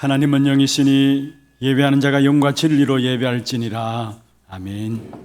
하나님은 영이시니 예배하는 자가 영과 진리로 예배할지니라. 아멘.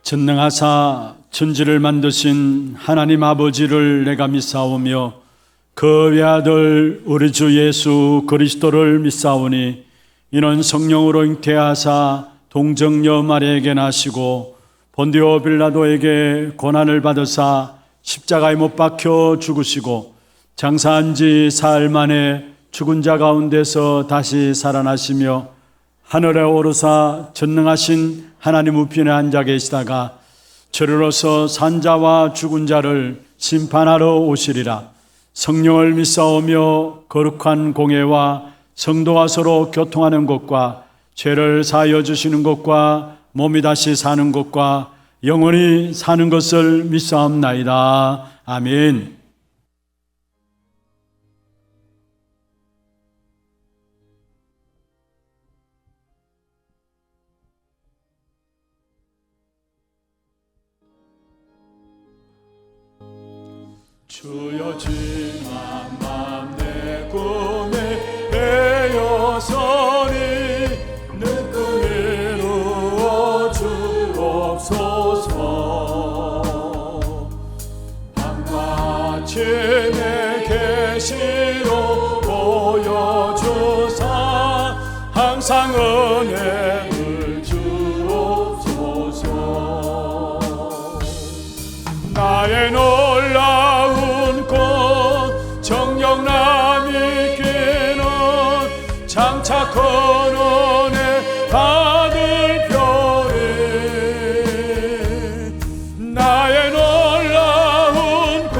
전능하사 천지를 만드신 하나님 아버지를 내가 믿사오며 그 외아들 우리 주 예수 그리스도를 믿사오니 이는 성령으로 잉태하사 동정녀 마리아에게 나시고 본디오 빌라도에게 고난을 받으사 십자가에 못 박혀 죽으시고 장사한 지 사흘 만에 죽은 자 가운데서 다시 살아나시며 하늘에 오르사 전능하신 하나님 우편에 앉아 계시다가 저리로서 산자와 죽은 자를 심판하러 오시리라. 성령을 믿사오며 거룩한 공회와 성도와 서로 교통하는 것과 죄를 사하여 주시는 것과 몸이 다시 사는 것과 영원히 사는 것을 믿사옵나이다. 아멘. 주여 지만 맘 내 꿈에 베어서니 눈금 이루어 주옵소서. 밤같이 내 계시로 보여주사 항상 은혜를 주옵소서. 나의 놀라운 꽃 정령남이 끼는 장차 근원에 받을 별이 나의 놀라운 꽃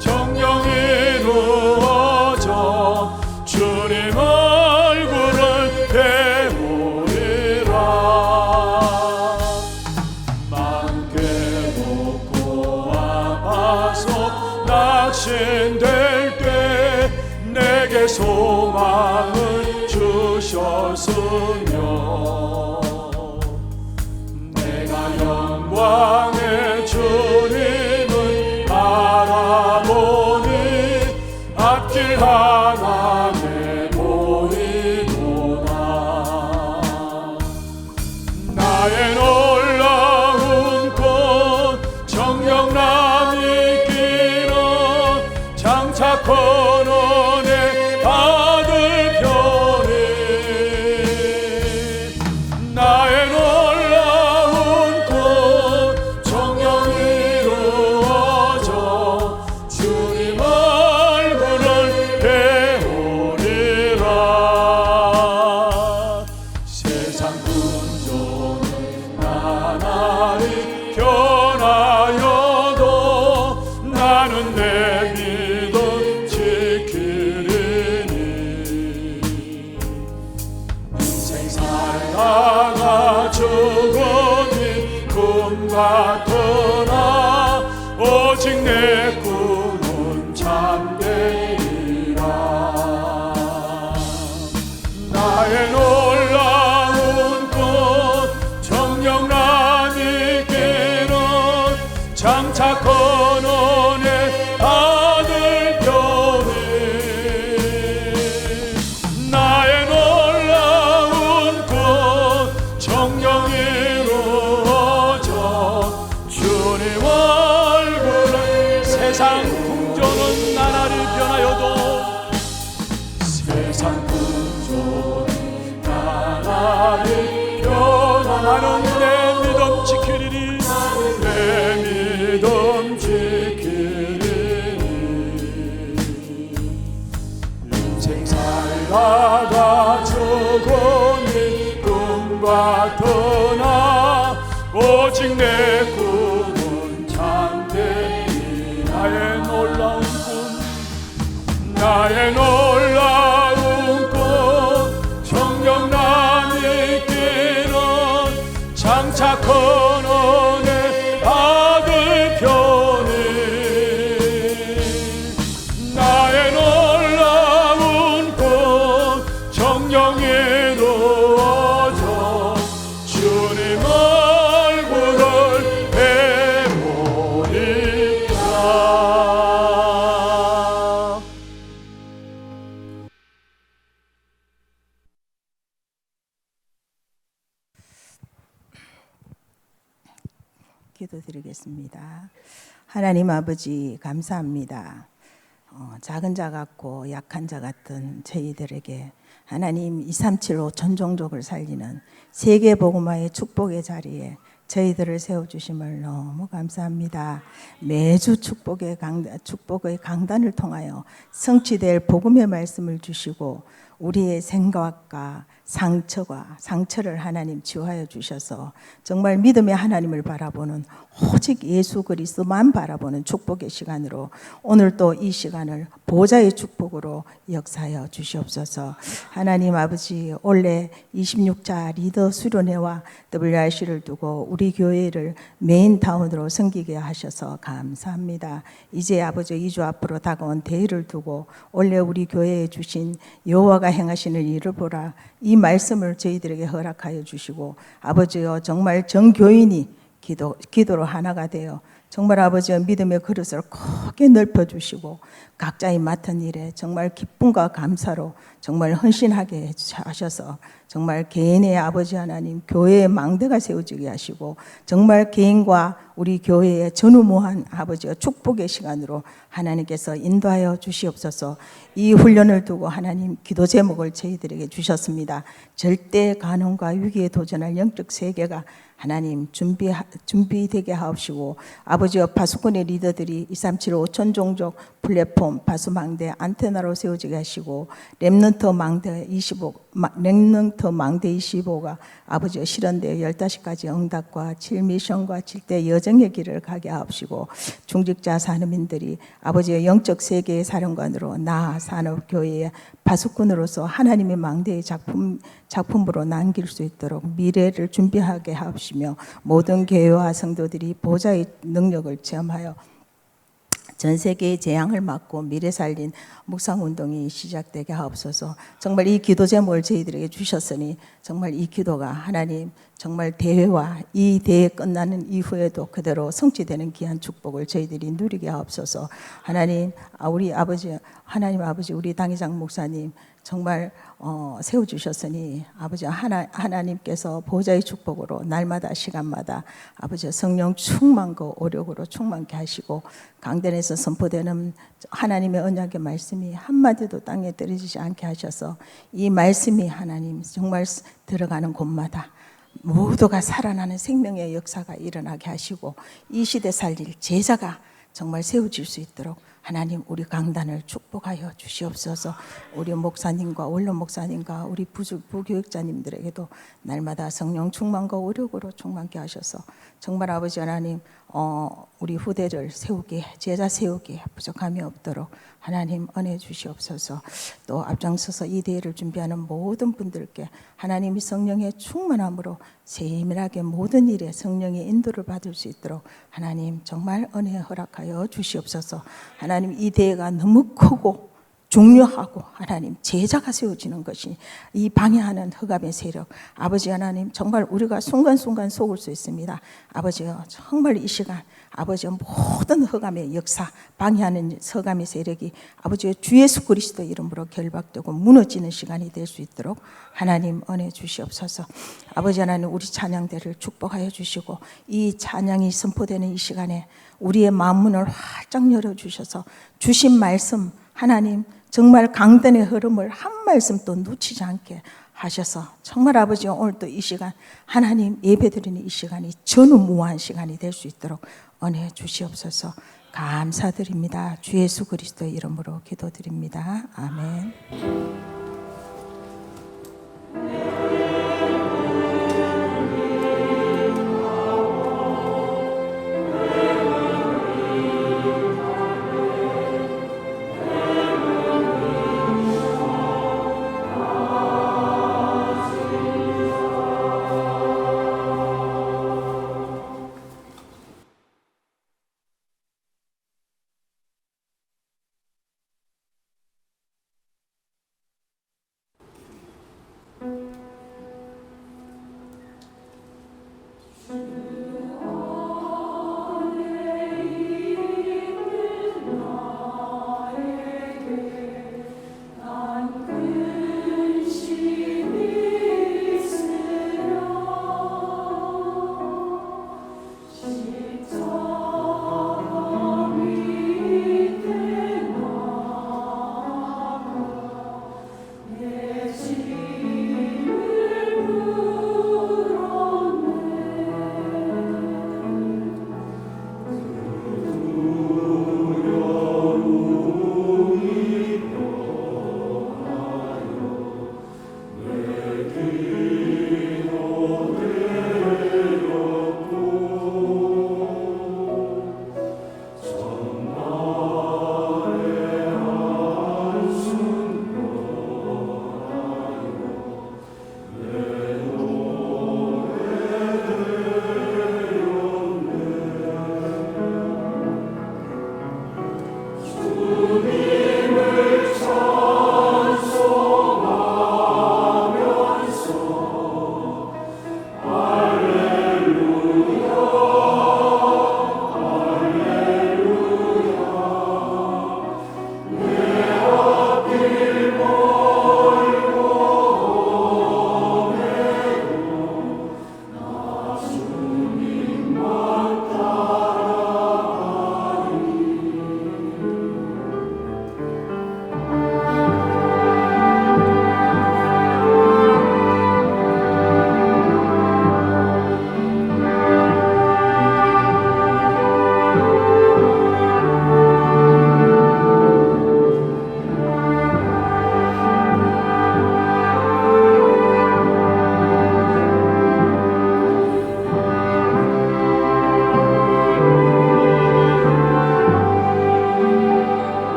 정령 이루어져 주님 얼굴을 배우리라. 낙심될 때 내게 소망을 주셨으며 내가 영광의 주님을 바라보니 앞길 하나에 보이도다. 나의 놀라운 꽃 정령남이 장차 근원에 받을 별이 나의 놀라운 꽃 정령 이루어져 주님 얼굴을 배우리라. 세상 군조는 나날이 변하여도 나는 내 믿음 지키리니. 인생 살다가 죽음이 꿈 같으나 오직 내 꿈은 참되리라. 나의 놀라운 꽃 정령남이 끼는 장차 근원에 받을 별이 나의 놀라운 꽃 정령 이루어져 주님 얼굴을 세상 풍조는 나날이 변하여도 세상 풍조는 나날이 변하는 내 믿음 지키리니 내 믿음 지키리니. 인생 살다가 죽음이 꿈 같으나 오직 내 꿈은 참되니. 나의 놀라운 꿈 나의 놀라운 꽃 정령남이 끼는 착한 은혜 아들 편을 나의 놀라운 것 정령에 넣어줘 주님 얼굴을 배우리라. 기도드리겠습니다. 하나님 아버지 감사합니다. 작은 자 같고 약한 자 같은 저희들에게 하나님 237 5천종족을 살리는 세계복음화의 축복의 자리에 저희들을 세워주심을 너무 감사합니다. 매주 축복의 강단을 통하여 성취될 복음의 말씀을 주시고 우리의 생각과 상처를 하나님 치유하여 주셔서 정말 믿음의 하나님을 바라보는 오직 예수 그리스도만 바라보는 축복의 시간으로 오늘 또 이 시간을 보좌의 축복으로 역사하여 주시옵소서. 하나님 아버지 올해 26자 리더 수련회와 WRC를 두고 우리 교회를 메인타운으로 섬기게 하셔서 감사합니다. 이제 아버지 2주 앞으로 다가온 대회를 두고 올해 우리 교회에 주신 여호와가 행하시는 일을 보라 이 말씀을 저희들에게 허락하여 주시고 아버지여 정말 전교인이 기도로 하나가 되어 정말 아버지의 믿음의 그릇을 크게 넓혀주시고 각자의 맡은 일에 정말 기쁨과 감사로 정말 헌신하게 하셔서 정말 개인의 아버지 하나님 교회의 망대가 세워지게 하시고 정말 개인과 우리 교회의 전후무한 아버지의 축복의 시간으로 하나님께서 인도하여 주시옵소서. 이 훈련을 두고 하나님 기도 제목을 저희들에게 주셨습니다. 절대 가능과 위기에 도전할 영적 세계가 하나님 준비되게 하옵시고 아버지와 파수꾼의 리더들이 237 5천 종족 플랫폼 파수망대 안테나로 세워지게 하시고 렘넌트 망대 25가 아버지와 실현되어 15가지 응답과 7미션과 7대 여정의 길을 가게 하옵시고 중직자 산업인들이 아버지의 영적 세계의 사령관으로 나 산업교회의 파수꾼으로서 하나님의 망대의 작품으로 남길 수 있도록 미래를 준비하게 하옵시며 모든 교회와 성도들이 보좌의 능력을 체험하여 전 세계의 재앙을 막고 미래 살린 묵상운동이 시작되게 하옵소서. 정말 이 기도 제목을 저희들에게 주셨으니 정말 이 기도가 하나님 정말 대회와 이 대회 끝나는 이후에도 그대로 성취되는 귀한 축복을 저희들이 누리게 하옵소서. 하나님 우리 아버지 하나님 아버지 우리 당회장 목사님 정말 세워주셨으니 아버지 하나님께서 보좌의 축복으로 날마다 시간마다 아버지 성령 충만과 오력으로 충만케 하시고 강단에서 선포되는 하나님의 언약의 말씀이 한마디도 땅에 떨어지지 않게 하셔서 이 말씀이 하나님 정말 들어가는 곳마다 모두가 살아나는 생명의 역사가 일어나게 하시고 이 시대 살릴 제자가 정말 세워질 수 있도록 하나님 우리 강단을 축복하여 주시옵소서. 우리 목사님과 원로 목사님과 우리 부교육자님들에게도 날마다 성령 충만과 오력으로 충만케 하셔서 정말 아버지 하나님 우리 후대를 세우게 제자 세우게 부족함이 없도록 하나님 은혜 주시옵소서. 또 앞장서서 이 대회를 준비하는 모든 분들께 하나님이 성령의 충만함으로 세밀하게 모든 일에 성령의 인도를 받을 수 있도록 하나님 정말 은혜 허락하여 주시옵소서. 하나님 이 대회가 너무 크고 중요하고 하나님 제자가 세워지는 것이 이 방해하는 흑암의 세력 아버지 하나님 정말 우리가 순간순간 속을 수 있습니다. 아버지요 정말 이 시간 아버지의 모든 흑암의 역사 방해하는 흑암의 세력이 아버지의 주 예수 그리스도 이름으로 결박되고 무너지는 시간이 될 수 있도록 하나님 은혜 주시옵소서. 아버지 하나님 우리 찬양대를 축복하여 주시고 이 찬양이 선포되는 이 시간에 우리의 마음문을 활짝 열어주셔서 주신 말씀 하나님 정말 강단의 흐름을 한 말씀도 놓치지 않게 하셔서 정말 아버지 오늘 또 이 시간 하나님 예배드리는 이 시간이 전후무한 시간이 될 수 있도록 은혜 주시옵소서. 감사드립니다. 주 예수 그리스도의 이름으로 기도드립니다. 아멘.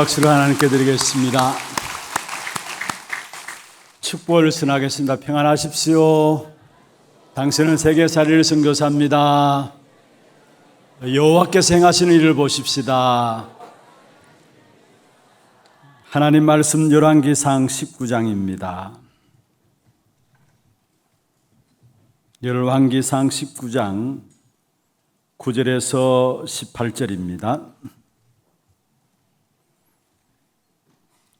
박수를 하나님께 드리겠습니다. 축복을 선하겠습니다. 평안하십시오. 당신은 세계살이를 선교사입니다. 여호와께서 행하시는 일을 보십시다. 하나님 말씀 열왕기상 19장입니다. 열왕기상 19장 9절에서 18절입니다.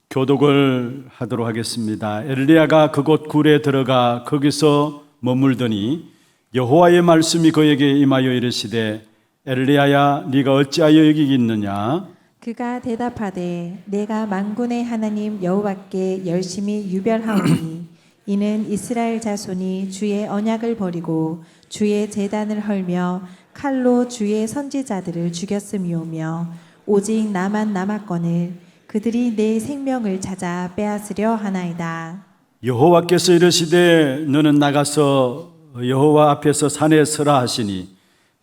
교독을 하도록 하겠습니다. 엘리야가 그곳 굴에 들어가 거기서 머물더니 여호와의 말씀이 그에게 임하여 이르시되 엘리야야 네가 어찌하여 여기 있느냐? 그가 대답하되 내가 만군의 하나님 여호와께 열심히 유별하오니 이는 이스라엘 자손이 주의 언약을 버리고 주의 제단을 헐며 칼로 주의 선지자들을 죽였음이오며 오직 나만 남았거늘 그들이 내 생명을 찾아 빼앗으려 하나이다. 여호와께서 이르시되 너는 나가서 여호와 앞에서 산에 서라 하시니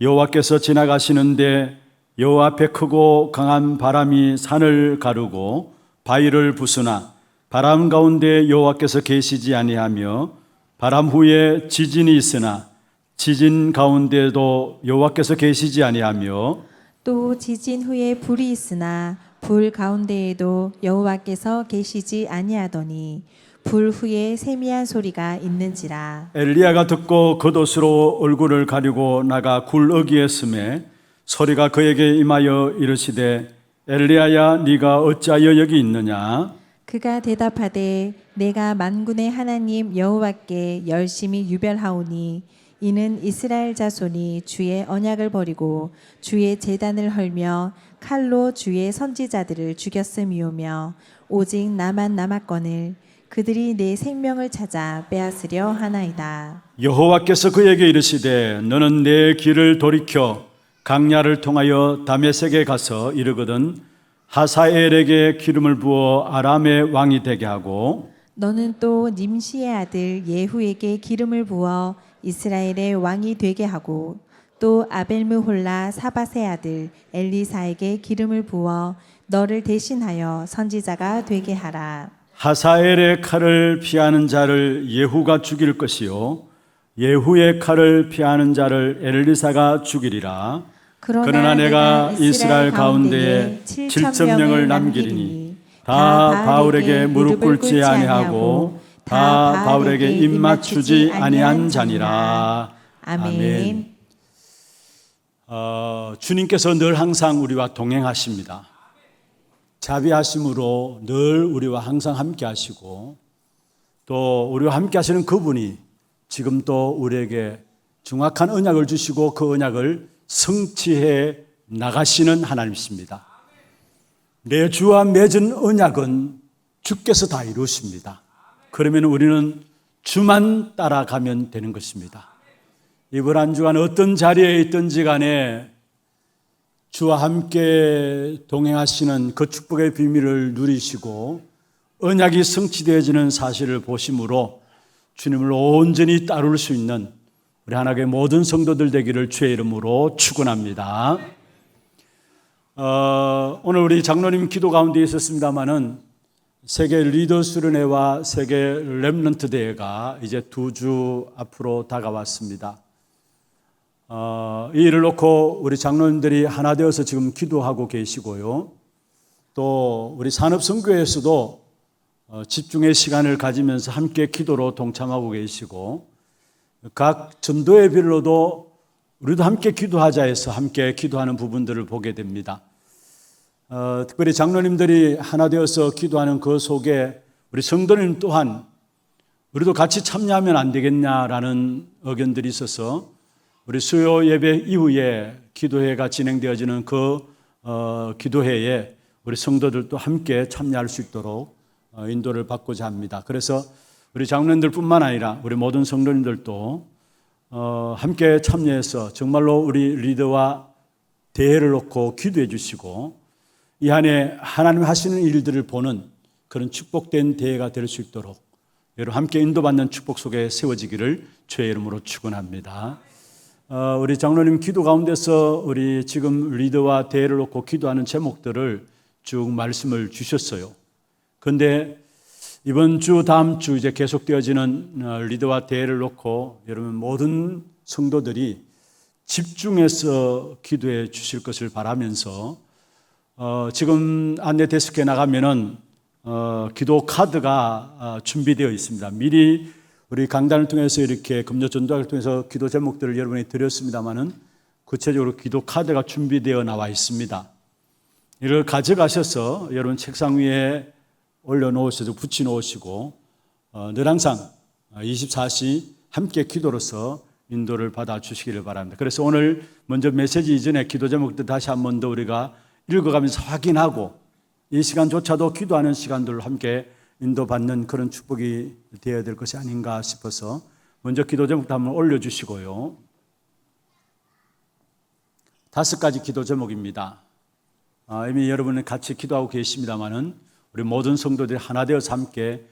여호와께서 지나가시는데 여호와 앞에 크고 강한 바람이 산을 가르고 바위를 부수나 바람 가운데 여호와께서 계시지 아니하며 바람 후에 지진이 있으나 지진 가운데도 여호와께서 계시지 아니하며 또 지진 후에 불이 있으나 불 가운데에도 여호와께서 계시지 아니하더니 불 후에 세미한 소리가 있는지라. 엘리야가 듣고 겉옷으로 얼굴을 가리고 나가 굴 어귀에 서매 소리가 그에게 임하여 이르시되 엘리야야 네가 어찌하여 여기 있느냐? 그가 대답하되 내가 만군의 하나님 여호와께 열심히 유별하오니 이는 이스라엘 자손이 주의 언약을 버리고 주의 제단을 헐며 칼로 주의 선지자들을 죽였음이오며 오직 나만 남았거늘 그들이 내 생명을 찾아 빼앗으려 하나이다. 여호와께서 그에게 이르시되 너는 내 길을 돌이켜 강야를 통하여 다메섹에 가서 이르거든 하사엘에게 기름을 부어 아람의 왕이 되게 하고 너는 또 님시의 아들 예후에게 기름을 부어 이스라엘의 왕이 되게 하고 또 아벨므홀라 사밧의 아들 엘리사에게 기름을 부어 너를 대신하여 선지자가 되게 하라. 하사엘의 칼을 피하는 자를 예후가 죽일 것이요 예후의 칼을 피하는 자를 엘리사가 죽이리라. 그러나 내가 이스라엘 가운데에 7,000명을 남기리니 다 바울에게 무릎 꿇지 아니하고 다 바울에게 입 맞추지 아니한 자니라. 아멘. 주님께서 늘 항상 우리와 동행하십니다. 자비하심으로 늘 우리와 항상 함께 하시고 또 우리와 함께 하시는 그분이 지금 또 우리에게 정확한 언약을 주시고 그 언약을 성취해 나가시는 하나님이십니다. 내 주와 맺은 언약은 주께서 다 이루십니다. 그러면 우리는 주만 따라가면 되는 것입니다. 이번 한 주간 어떤 자리에 있든지 간에 주와 함께 동행하시는 그 축복의 비밀을 누리시고 언약이 성취되어지는 사실을 보심으로 주님을 온전히 따를 수 있는 우리 하나님의 모든 성도들 되기를 주의 이름으로 축원합니다. 오늘 우리 장로님 기도 가운데 있었습니다마는 세계 리더 수련회와 세계 렘넌트 대회가 이제 2주 앞으로 다가왔습니다. 이 일을 놓고 우리 장로님들이 하나 되어서 지금 기도하고 계시고요. 또 우리 산업선교회에서도 집중의 시간을 가지면서 함께 기도로 동참하고 계시고 각 전도회별로도 우리도 함께 기도하자 해서 함께 기도하는 부분들을 보게 됩니다. 특별히 장로님들이 하나 되어서 기도하는 그 속에 우리 성도님 또한 우리도 같이 참여하면 안 되겠냐라는 의견들이 있어서 우리 수요 예배 이후에 기도회가 진행되어지는 그 기도회에 우리 성도들도 함께 참여할 수 있도록 인도를 받고자 합니다. 그래서 우리 장로님들뿐만 아니라 우리 모든 성도님들도 함께 참여해서 정말로 우리 리더와 대회를 놓고 기도해 주시고 이 안에 하나님 하시는 일들을 보는 그런 축복된 대회가 될 수 있도록 여러분 함께 인도받는 축복 속에 세워지기를 주의 이름으로 축원합니다. 우리 장로님 기도 가운데서 우리 지금 리더와 대회를 놓고 기도하는 제목들을 쭉 말씀을 주셨어요. 그런데 이번 주, 다음 주 이제 계속되어지는 리더와 대회를 놓고 여러분 모든 성도들이 집중해서 기도해 주실 것을 바라면서 지금 안내 데스크에 나가면은 기도 카드가 준비되어 있습니다. 미리 우리 강단을 통해서 이렇게 금요 전도학을 통해서 기도 제목들을 여러분이 드렸습니다만은 구체적으로 기도 카드가 준비되어 나와 있습니다. 이걸 가져가셔서 여러분 책상 위에 올려놓으셔서 붙여놓으시고 늘 항상 24시 함께 기도로서 인도를 받아주시기를 바랍니다. 그래서 오늘 먼저 메시지 이전에 기도 제목들 다시 한 번 더 우리가 읽어가면서 확인하고 이 시간조차도 기도하는 시간들로 함께 인도받는 그런 축복이 되어야 될 것이 아닌가 싶어서 먼저 기도 제목도 한번 올려주시고요. 5가지 기도 제목입니다. 이미 여러분은 같이 기도하고 계십니다마는 우리 모든 성도들이 하나 되어서 함께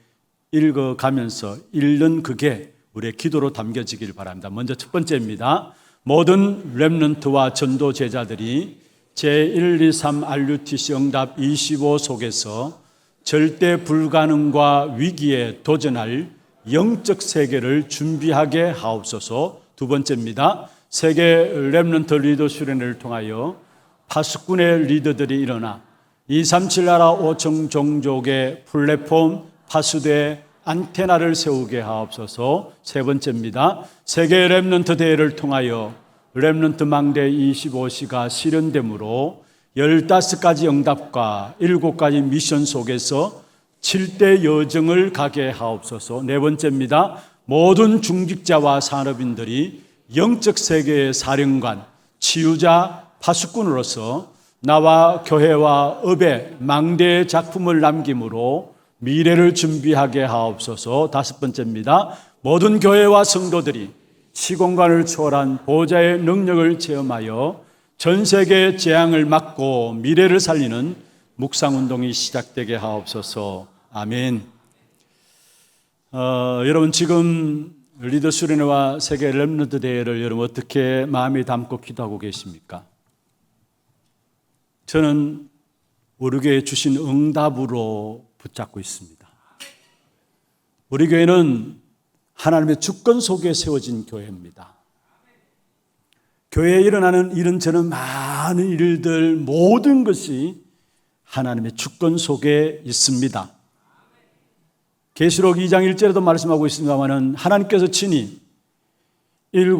읽어가면서 읽는 그게 우리의 기도로 담겨지길 바랍니다. 먼저 첫 번째입니다. 모든 렘넌트와 전도 제자들이 제123 RUTC 응답 25 속에서 절대 불가능과 위기에 도전할 영적 세계를 준비하게 하옵소서. 두 번째입니다. 세계 렘넌트 리더 수련회를 통하여 파수꾼의 리더들이 일어나 237 나라 5천 종족의 플랫폼 파수대 안테나를 세우게 하옵소서. 세 번째입니다. 세계 렘넌트 대회를 통하여 렘넌트 망대 25시가 실현되므로 15가지 응답과 7가지 미션 속에서 7대 여정을 가게 하옵소서. 네 번째입니다. 모든 중직자와 산업인들이 영적 세계의 사령관, 치유자, 파수꾼으로서 나와 교회와 업의 망대의 작품을 남김으로 미래를 준비하게 하옵소서. 다섯 번째입니다. 모든 교회와 성도들이 시공간을 초월한 보좌의 능력을 체험하여 전 세계의 재앙을 막고 미래를 살리는 묵상운동이 시작되게 하옵소서. 아멘. 여러분 지금 리더 수련회와 세계 렘넌트 대회를 여러분 어떻게 마음에 담고 기도하고 계십니까? 저는 우리 교회에 주신 응답으로 붙잡고 있습니다. 우리 교회는 하나님의 주권 속에 세워진 교회입니다. 교회에 일어나는 일은 저는 많은 일들 모든 것이 하나님의 주권 속에 있습니다. 계시록 2장 1절에도 말씀하고 있습니다만 하나님께서 친히 7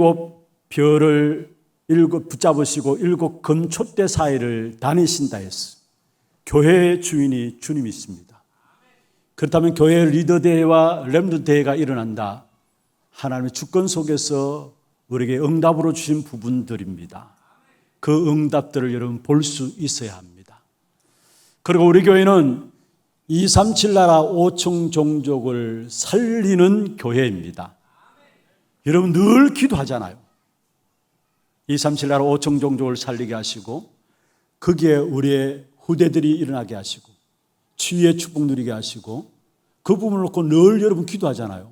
별을 붙잡으시고 7 금촛대 사이를 다니신다 했어. 교회의 주인이 주님이십니다. 그렇다면 교회 리더 대회와 렘넌트 대회가 일어난다. 하나님의 주권 속에서 우리에게 응답으로 주신 부분들입니다. 그 응답들을 여러분 볼 수 있어야 합니다. 그리고 우리 교회는 237 나라 5천 종족을 살리는 교회입니다. 여러분 늘 기도하잖아요. 237 나라 5천 종족을 살리게 하시고 거기에 우리의 후대들이 일어나게 하시고 치유의 축복 누리게 하시고 그 부분을 놓고 늘 여러분 기도하잖아요.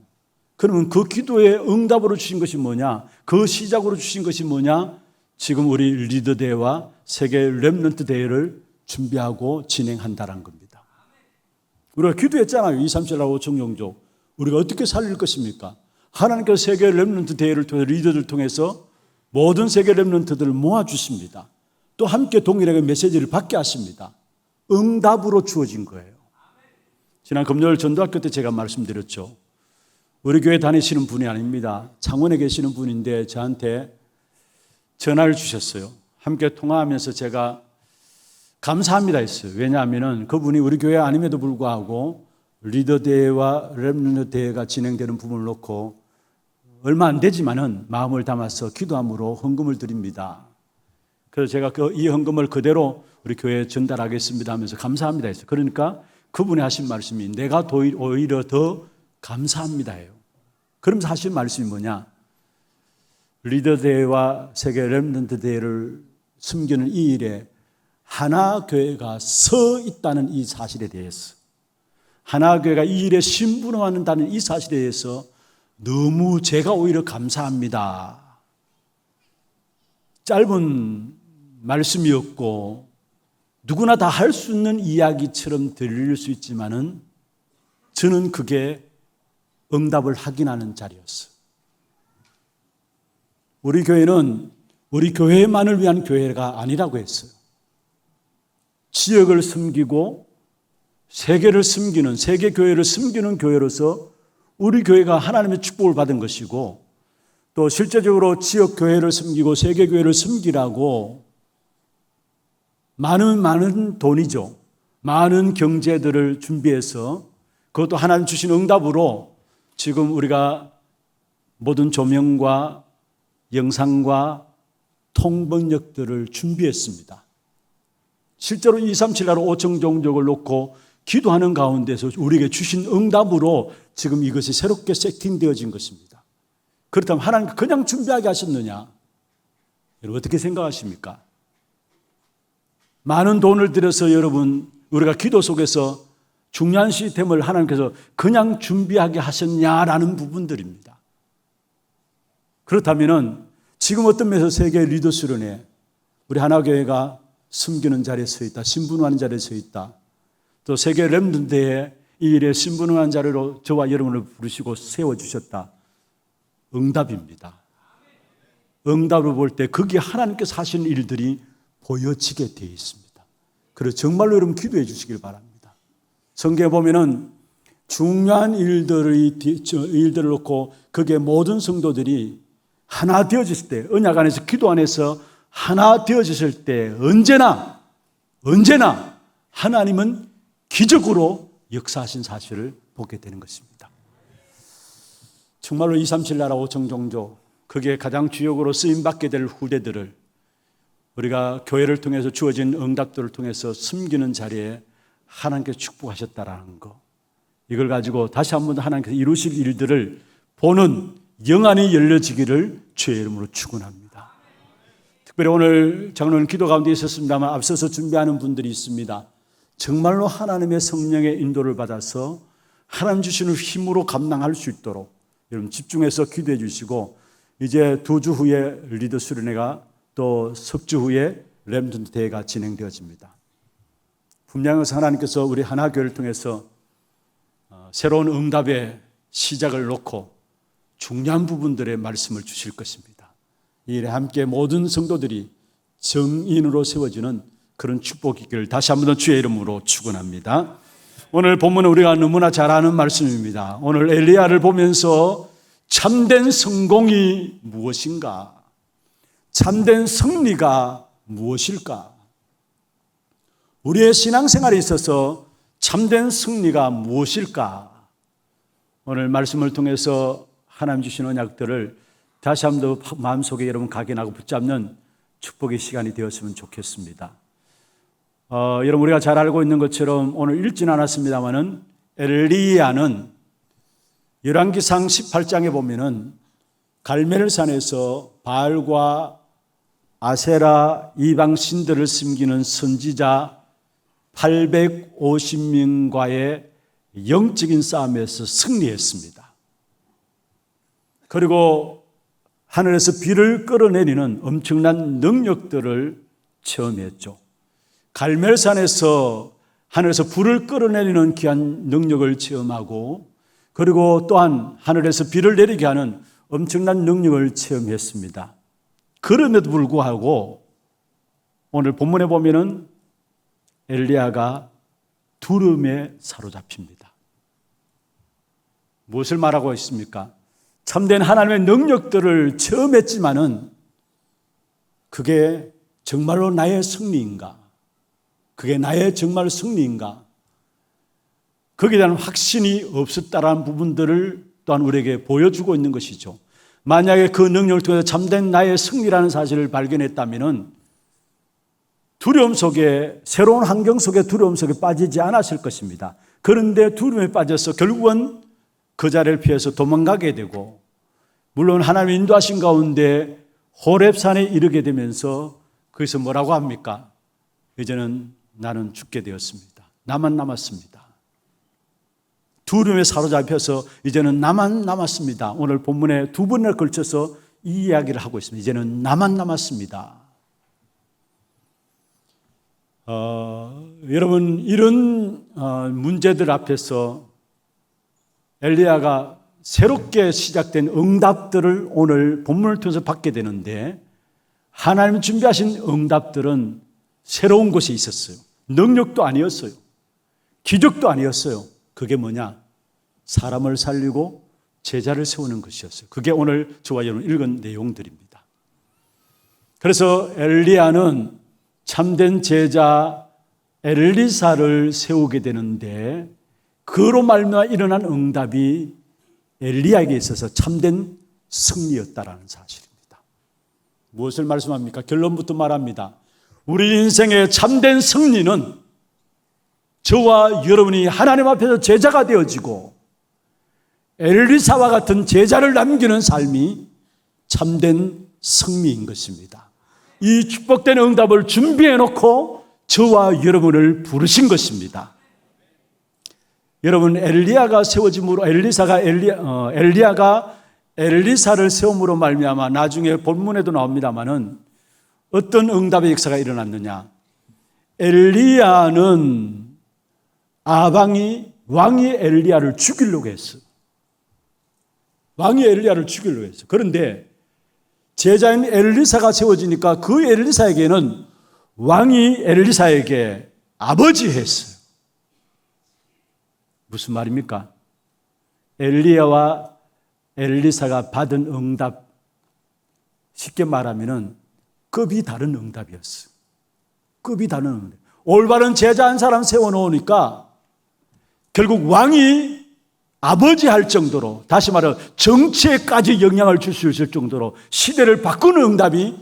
그러면 그 기도의 응답으로 주신 것이 뭐냐? 그 시작으로 주신 것이 뭐냐? 지금 우리 리더 대회와 세계 렘넌트 대회를 준비하고 진행한다는 겁니다. 우리가 기도했잖아요. 237 나라 5천 종족 우리가 어떻게 살릴 것입니까? 하나님께서 세계 렘넌트 대회를 통해 리더들 통해서 모든 세계 렘넌트들을 모아주십니다. 또 함께 동일하게 메시지를 받게 하십니다. 응답으로 주어진 거예요. 지난 금요일 전도학교 때 제가 말씀드렸죠. 우리 교회 다니시는 분이 아닙니다. 창원에 계시는 분인데 저한테 전화를 주셨어요. 함께 통화하면서 제가 감사합니다 했어요. 왜냐하면 그분이 우리 교회 아님에도 불구하고 리더 대회와 렘넌트 대회가 진행되는 부분을 놓고 얼마 안 되지만은 마음을 담아서 기도함으로 헌금을 드립니다. 그래서 제가 이 헌금을 그대로 우리 교회에 전달하겠습니다 하면서 감사합니다 했어요. 그러니까 그분이 하신 말씀이 내가 오히려 더 감사합니다예요. 그러면서 하신 말씀이 뭐냐? 리더 대회와 세계 렘넌트 대회를 숨기는 이 일에 하나교회가 서 있다는 이 사실에 대해서, 하나교회가 이 일에 심부름한다는 이 사실에 대해서 너무 제가 오히려 감사합니다. 짧은 말씀이었고 누구나 다 할 수 있는 이야기처럼 들릴 수 있지만은 저는 그게 응답을 확인하는 자리였어요. 우리 교회는 우리 교회만을 위한 교회가 아니라고 했어요. 지역을 섬기고 세계를 섬기는, 세계 교회를 섬기는 교회로서 우리 교회가 하나님의 축복을 받은 것이고, 또 실제적으로 지역 교회를 섬기고 세계 교회를 섬기라고 많은 돈이죠. 많은 경제들을 준비해서 그것도 하나님 주신 응답으로 지금 우리가 모든 조명과 영상과 통번역들을 준비했습니다. 실제로 237 나라 5천 종족을 놓고 기도하는 가운데서 우리에게 주신 응답으로 지금 이것이 새롭게 세팅되어진 것입니다. 그렇다면 하나님 그냥 준비하게 하셨느냐? 여러분 어떻게 생각하십니까? 많은 돈을 들여서 여러분 우리가 기도 속에서 중요한 시스템을 하나님께서 그냥 준비하게 하셨냐라는 부분들입니다. 그렇다면 지금 어떤 면에서 세계 리더 수련회 우리 하나교회가 섬기는 자리에 서 있다, 신분하는 자리에 서 있다, 또 세계 렘넌트대에 이 일에 신분하는 자리로 저와 여러분을 부르시고 세워주셨다. 응답입니다. 응답을 볼 때 거기에 하나님께서 하신 일들이 보여지게 되어 있습니다. 그래서 정말로 여러분 기도해 주시길 바랍니다. 성경에 보면은 중요한 일들을 놓고 거기에 모든 성도들이 하나 되어졌을 때, 언약 안에서 기도 안에서 하나 되어졌을 때 언제나 하나님은 기적으로 역사하신 사실을 보게 되는 것입니다. 정말로 237 나라 5천 종족, 그게 가장 주역으로 쓰임받게 될 후대들을 우리가 교회를 통해서 주어진 응답들을 통해서 숨기는 자리에 하나님께서 축복하셨다라는 거, 이걸 가지고 다시 한번 하나님께서 이루실 일들을 보는 영안이 열려지기를 주의 이름으로 축원합니다. 특별히 오늘 장로님 기도 가운데 있었습니다만 앞서서 준비하는 분들이 있습니다. 정말로 하나님의 성령의 인도를 받아서 하나님 주시는 힘으로 감당할 수 있도록 여러분 집중해서 기도해 주시고, 이제 2주 후에 리더 수련회가 또 석주 후에 렘넌트 대회가 진행되어집니다. 분명히 하나님께서 우리 하나교회를 통해서 새로운 응답의 시작을 놓고 중요한 부분들의 말씀을 주실 것입니다. 이 일에 함께 모든 성도들이 정인으로 세워지는 그런 축복이 있기를 다시 한번 더 주의 이름으로 축원합니다. 오늘 본문은 우리가 너무나 잘 아는 말씀입니다. 오늘 엘리야를 보면서 참된 성공이 무엇인가? 참된 승리가 무엇일까? 우리의 신앙생활에 있어서 참된 승리가 무엇일까? 오늘 말씀을 통해서 하나님 주신 언약들을 다시 한번 더 마음속에 여러분 각인하고 붙잡는 축복의 시간이 되었으면 좋겠습니다. 여러분 우리가 잘 알고 있는 것처럼 오늘 읽지는 않았습니다마는 엘리야는 열왕기상 18장에 보면은 갈멜산에서 바알과 아세라 이방 신들을 섬기는 선지자 850명과의 영적인 싸움에서 승리했습니다. 그리고 하늘에서 비를 끌어내리는 엄청난 능력들을 체험했죠. 갈멜산에서 하늘에서 불을 끌어내리는 귀한 능력을 체험하고, 그리고 또한 하늘에서 비를 내리게 하는 엄청난 능력을 체험했습니다. 그럼에도 불구하고 오늘 본문에 보면은 엘리야가 두려움에 사로잡힙니다. 무엇을 말하고 있습니까? 참된 하나님의 능력들을 체험했지만은 그게 정말로 나의 승리인가? 그게 나의 정말 승리인가? 거기에 대한 확신이 없었다라는 부분들을 또한 우리에게 보여주고 있는 것이죠. 만약에 그 능력을 통해서 참된 나의 승리라는 사실을 발견했다면은 두려움 속에, 새로운 환경 속에 두려움 속에 빠지지 않았을 것입니다. 그런데 두려움에 빠져서 결국은 그 자리를 피해서 도망가게 되고, 물론 하나님의 인도하신 가운데 호렙산에 이르게 되면서 거기서 뭐라고 합니까? 이제는 나는 죽게 되었습니다. 나만 남았습니다. 두려움에 사로잡혀서 이제는 나만 남았습니다. 오늘 본문에 두 번에 걸쳐서 이 이야기를 하고 있습니다. 이제는 나만 남았습니다. 여러분 이런 문제들 앞에서 엘리야가 새롭게 시작된 응답들을 오늘 본문을 통해서 받게 되는데 하나님 준비하신 응답들은 새로운 것이 있었어요. 능력도 아니었어요. 기적도 아니었어요. 그게 뭐냐? 사람을 살리고 제자를 세우는 것이었어요. 그게 오늘 저와 여러분 읽은 내용들입니다. 그래서 엘리야는 참된 제자 엘리사를 세우게 되는데 그로 말미암아 일어난 응답이 엘리야에게 있어서 참된 승리였다라는 사실입니다. 무엇을 말씀합니까? 결론부터 말합니다. 우리 인생의 참된 승리는 저와 여러분이 하나님 앞에서 제자가 되어지고 엘리사와 같은 제자를 남기는 삶이 참된 승리인 것입니다. 이 축복된 응답을 준비해 놓고 저와 여러분을 부르신 것입니다. 여러분 엘리야가 세워짐으로 엘리야가 엘리사를 세움으로 말미암아 나중에 본문에도 나옵니다마는 어떤 응답의 역사가 일어났느냐? 엘리야는 왕이 엘리야를 죽이려고 했어요. 왕이 엘리야를 죽이려고 했어요. 그런데 제자인 엘리사가 세워지니까 그 엘리사에게는 왕이 엘리사에게 아버지 했어요. 무슨 말입니까? 엘리야와 엘리사가 받은 응답, 쉽게 말하면은 급이 다른 응답이었어요. 급이 다른 응답. 올바른 제자 한 사람 세워놓으니까 결국 왕이 아버지 할 정도로, 다시 말해 정치에까지 영향을 줄 수 있을 정도로 시대를 바꾸는 응답이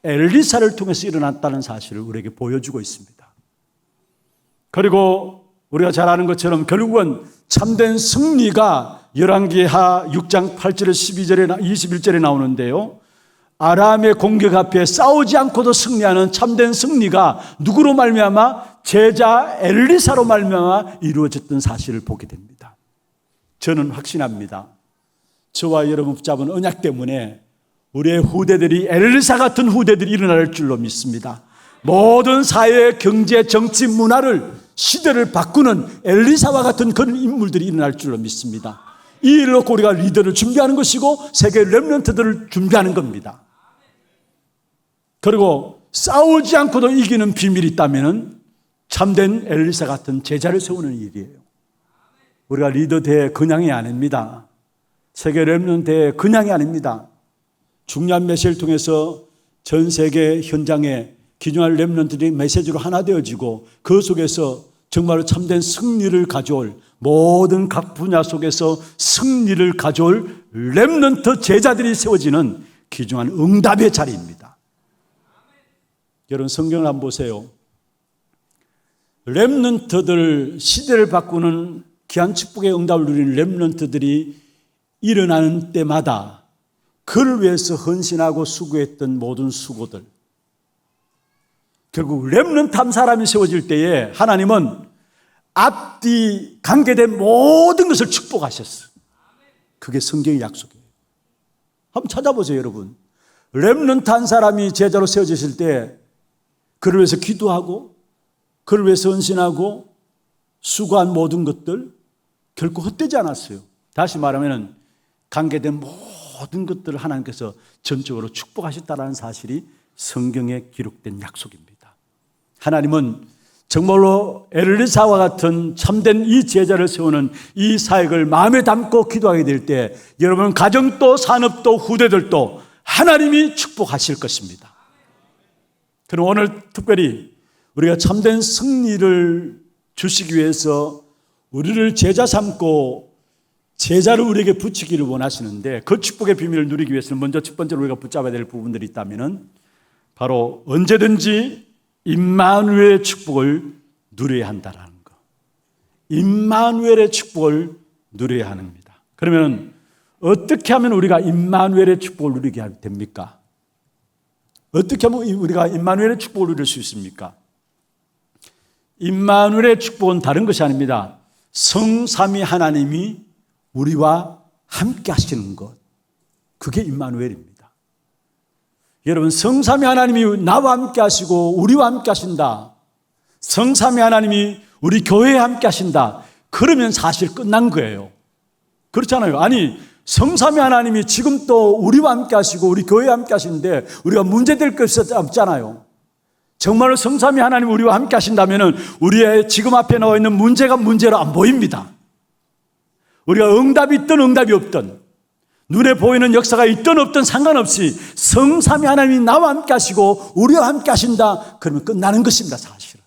엘리사를 통해서 일어났다는 사실을 우리에게 보여주고 있습니다. 그리고 우리가 잘 아는 것처럼 결국은 참된 승리가 열왕기하 6장 8절에 12절에 21절에 나오는데요. 아람의 공격 앞에 싸우지 않고도 승리하는 참된 승리가 누구로 말미암아? 제자 엘리사로 말미암아 이루어졌던 사실을 보게 됩니다. 저는 확신합니다. 저와 여러분 붙잡은 언약 때문에 우리의 후대들이 엘리사 같은 후대들이 일어날 줄로 믿습니다. 모든 사회, 경제, 정치, 문화를, 시대를 바꾸는 엘리사와 같은 그런 인물들이 일어날 줄로 믿습니다. 이 일을 놓고 우리가 리더를 준비하는 것이고 세계 렘넌트들을 준비하는 겁니다. 그리고 싸우지 않고도 이기는 비밀이 있다면 참된 엘리사 같은 제자를 세우는 일이에요. 우리가 리더 대회 그냥이 아닙니다. 세계 렘넌트 대회 그냥이 아닙니다. 중요한 메시지를 통해서 전 세계 현장에 기중한 렘넌트들이 메시지로 하나 되어지고 그 속에서 정말로 참된 승리를 가져올, 모든 각 분야 속에서 승리를 가져올 렘넌트 제자들이 세워지는 귀중한 응답의 자리입니다. 여러분 성경을 한번 보세요. 렘넌트들, 시대를 바꾸는 귀한 축복의 응답을 누리는 렘넌트들이 일어나는 때마다 그를 위해서 헌신하고 수고했던 모든 수고들, 결국 렘넌트 한 사람이 세워질 때에 하나님은 앞뒤 관계된 모든 것을 축복하셨어요. 그게 성경의 약속이에요. 한번 찾아보세요, 여러분. 렘넌트 한 사람이 제자로 세워졌을 때 그를 위해서 기도하고 그를 위해서 헌신하고 수고한 모든 것들 결코 헛되지 않았어요. 다시 말하면 관계된 모든 것들을 하나님께서 전적으로 축복하셨다는 사실이 성경에 기록된 약속입니다. 하나님은 정말로 엘리사와 같은 참된 이 제자를 세우는 이 사역을 마음에 담고 기도하게 될 때 여러분 가정도 산업도 후대들도 하나님이 축복하실 것입니다. 그럼 오늘 특별히 우리가 참된 승리를 주시기 위해서 우리를 제자 삼고 제자를 우리에게 붙이기를 원하시는데 그 축복의 비밀을 누리기 위해서는 먼저 첫 번째로 우리가 붙잡아야 될 부분들이 있다면 바로 언제든지 임마누엘의 축복을 누려야 한다는 것. 임마누엘의 축복을 누려야 합니다. 그러면 어떻게 하면 우리가 임마누엘의 축복을 누리게 됩니까? 어떻게 하면 우리가 임마누엘의 축복을 누릴 수 있습니까? 임마누엘의 축복은 다른 것이 아닙니다. 성삼위 하나님이 우리와 함께 하시는 것. 그게 임마누엘입니다. 여러분 성삼위 하나님이 나와 함께 하시고 우리와 함께 하신다. 성삼위 하나님이 우리 교회에 함께 하신다. 그러면 사실 끝난 거예요. 그렇잖아요. 아니, 성삼위 하나님이 지금 또 우리와 함께 하시고 우리 교회에 함께 하시는데 우리가 문제될 것이 없잖아요. 정말로 성삼위 하나님이 우리와 함께 하신다면 우리의 지금 앞에 나와 있는 문제가 문제로 안 보입니다. 우리가 응답이 있든 응답이 없든 눈에 보이는 역사가 있든 없든 상관없이 성삼위 하나님이 나와 함께 하시고 우리와 함께 하신다. 그러면 끝나는 것입니다. 사실은.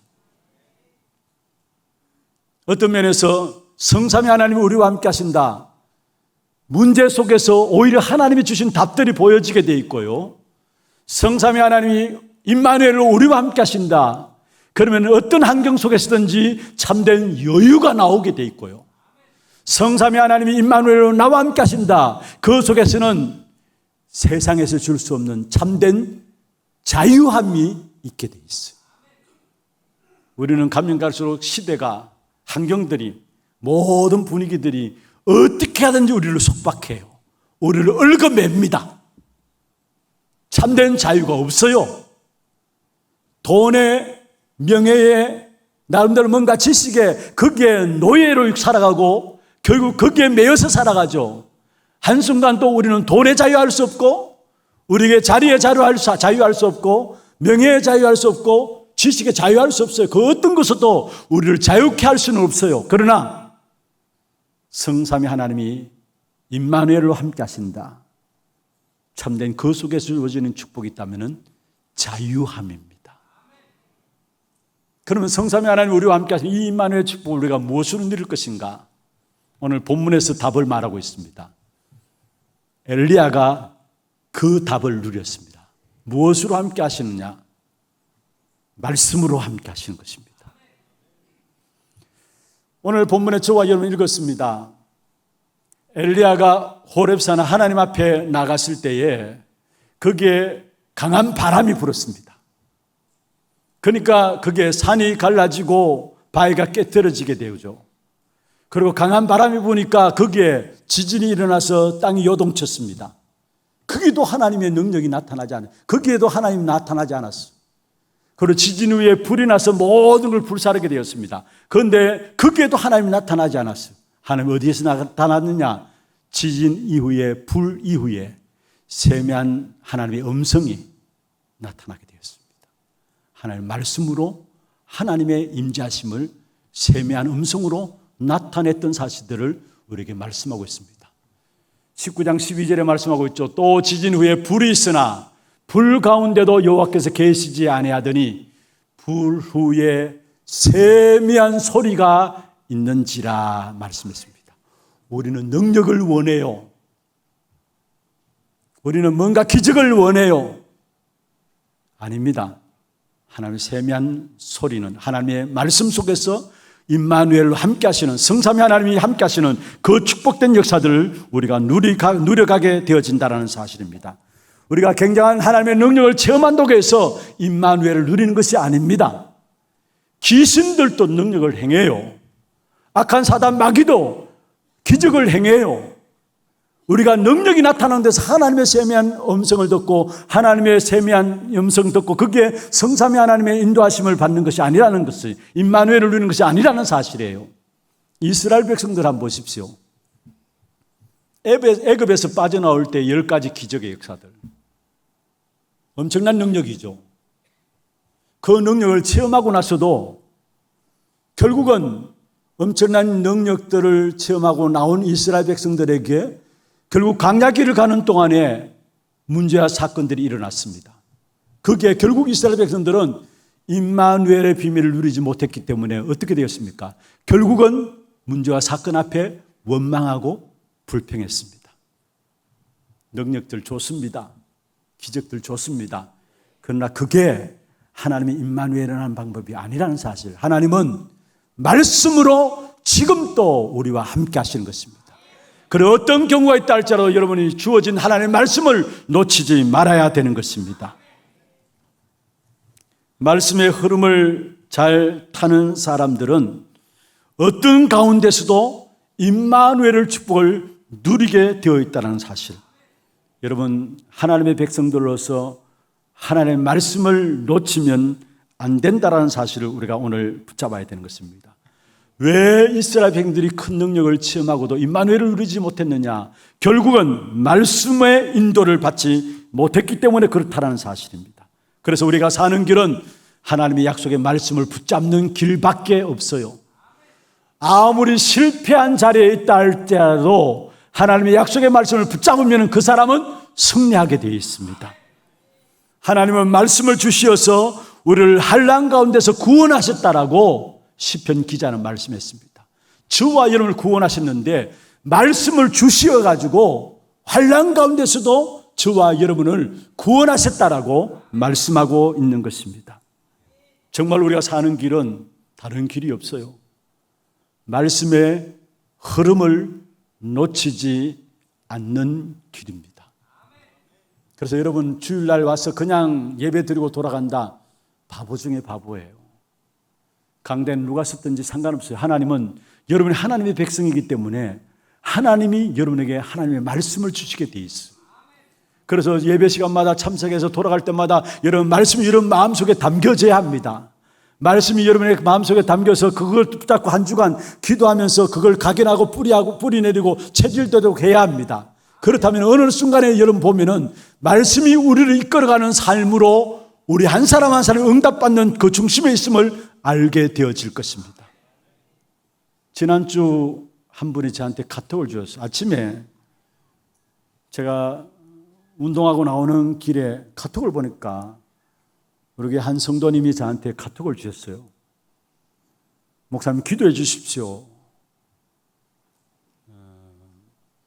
어떤 면에서 성삼위 하나님이 우리와 함께 하신다. 문제 속에서 오히려 하나님이 주신 답들이 보여지게 돼 있고요. 성삼위 하나님이 임마누엘로 우리와 함께 하신다. 그러면 어떤 환경 속에서든지 참된 여유가 나오게 돼 있고요. 성삼위 하나님이 임마누엘로 나와 함께 하신다. 그 속에서는 세상에서 줄 수 없는 참된 자유함이 있게 돼 있어요. 우리는 가면 갈수록 시대가, 환경들이, 모든 분위기들이 어떻게 하든지 우리를 속박해요. 우리를 얽어맵니다. 참된 자유가 없어요. 돈에, 명예에, 나름대로 뭔가 지식에 거기에 노예로 살아가고 결국 거기에 매여서 살아가죠. 한순간 또 우리는 돈에 자유할 수 없고 우리에게 자리에 자유할 수 없고 명예에 자유할 수 없고 지식에 자유할 수 없어요. 그 어떤 것도 우리를 자유케 할 수는 없어요. 그러나 성삼위 하나님이 임마누엘로 함께 하신다. 참된 그 속에서 주어지는 축복이 있다면 자유함입니다. 그러면 성삼위 하나님이 우리와 함께 하신 이 임마누엘 축복을 우리가 무엇으로 누릴 것인가? 오늘 본문에서 답을 말하고 있습니다. 엘리야가 그 답을 누렸습니다. 무엇으로 함께 하시느냐? 말씀으로 함께 하시는 것입니다. 오늘 본문에 저와 여러분 읽었습니다. 엘리야가 호렙산 하나님 앞에 나갔을 때에 거기에 강한 바람이 불었습니다. 그러니까 그게 산이 갈라지고 바위가 깨트려지게 되죠. 그리고 강한 바람이 부니까 거기에 지진이 일어나서 땅이 요동쳤습니다. 거기도 하나님의 능력이 나타나지 않아요. 거기에도 하나님이 나타나지 않았어요. 그리고 지진 후에 불이 나서 모든 걸 불사르게 되었습니다. 그런데 거기에도 하나님이 나타나지 않았어요. 하나님 어디에서 나타났느냐? 지진 이후에, 불 이후에 세미한 하나님의 음성이 나타나게 되었습니다. 하나님의 말씀으로 하나님의 임재하심을 세미한 음성으로 나타냈던 사실들을 우리에게 말씀하고 있습니다. 19장 12절에 말씀하고 있죠. 또 지진 후에 불이 있으나 불 가운데도 여호와께서 계시지 아니하더니 불 후에 세미한 소리가 있는지라 말씀했습니다. 우리는 능력을 원해요. 우리는 뭔가 기적을 원해요. 아닙니다. 하나님의 세미한 소리는 하나님의 말씀 속에서 임마누엘로 함께 하시는 성삼위 하나님이 함께 하시는 그 축복된 역사들을 우리가 누려가게 되어진다는 사실입니다. 우리가 굉장한 하나님의 능력을 체험한다고 해서 임마누엘을 누리는 것이 아닙니다. 귀신들도 능력을 행해요. 악한 사단 마귀도 기적을 행해요. 우리가 능력이 나타나는 데서 하나님의 세미한 음성을 듣고 하나님의 세미한 음성 듣고 그게 성삼위 하나님의 인도하심을 받는 것이 아니라는 것을, 임마누엘을 누리는 것이 아니라는 사실이에요. 이스라엘 백성들 한번 보십시오. 애굽에서 빠져나올 때 10가지 기적의 역사들, 엄청난 능력이죠. 그 능력을 체험하고 나서도 결국은 엄청난 능력들을 체험하고 나온 이스라엘 백성들에게 결국 광야길을 가는 동안에 문제와 사건들이 일어났습니다. 그게 결국 이스라엘 백성들은 임마누엘의 비밀을 누리지 못했기 때문에 어떻게 되었습니까? 결국은 문제와 사건 앞에 원망하고 불평했습니다. 능력들 좋습니다. 기적들 좋습니다. 그러나 그게 하나님의 임마누엘이라는 방법이 아니라는 사실. 하나님은 말씀으로 지금도 우리와 함께 하시는 것입니다. 그리고 어떤 경우가 있다 할지라도 여러분이 주어진 하나님의 말씀을 놓치지 말아야 되는 것입니다. 말씀의 흐름을 잘 타는 사람들은 어떤 가운데서도 임마누엘의 축복을 누리게 되어 있다는 사실. 여러분, 하나님의 백성들로서 하나님의 말씀을 놓치면 안 된다라는 사실을 우리가 오늘 붙잡아야 되는 것입니다. 왜 이스라엘 백성들이 큰 능력을 체험하고도 임마누엘을 누리지 못했느냐? 결국은 말씀의 인도를 받지 못했기 때문에 그렇다라는 사실입니다. 그래서 우리가 사는 길은 하나님의 약속의 말씀을 붙잡는 길밖에 없어요. 아무리 실패한 자리에 있다 할지라도 하나님의 약속의 말씀을 붙잡으면 그 사람은 승리하게 되어 있습니다. 하나님은 말씀을 주시어서 우리를 환난 가운데서 구원하셨다라고 시편 기자는 말씀했습니다. 저와 여러분을 구원하셨는데 말씀을 주시어 가지고 환난 가운데서도 저와 여러분을 구원하셨다라고 말씀하고 있는 것입니다. 정말 우리가 사는 길은 다른 길이 없어요. 말씀의 흐름을 놓치지 않는 길입니다. 그래서 여러분 주일날 와서 그냥 예배 드리고 돌아간다, 바보 중에 바보예요. 강대는 누가 썼든지 상관없어요. 하나님은 여러분이 하나님의 백성이기 때문에 하나님이 여러분에게 하나님의 말씀을 주시게 돼 있어요. 그래서 예배 시간마다 참석해서 돌아갈 때마다 여러분 말씀이 여러분 마음속에 담겨져야 합니다. 말씀이 여러분의 마음속에 담겨서 그걸 붙잡고 한 주간 기도하면서 그걸 각인하고 뿌리 내리고 체질되도록 해야 합니다. 그렇다면 어느 순간에 여러분 보면은 말씀이 우리를 이끌어가는 삶으로 우리 한 사람 한 사람이 응답받는 그 중심에 있음을 알게 되어질 것입니다. 지난주 한 분이 저한테 카톡을 주셨어요. 아침에 제가 운동하고 나오는 길에 카톡을 보니까 우리 한 성도님이 저한테 카톡을 주셨어요. 목사님 기도해 주십시오.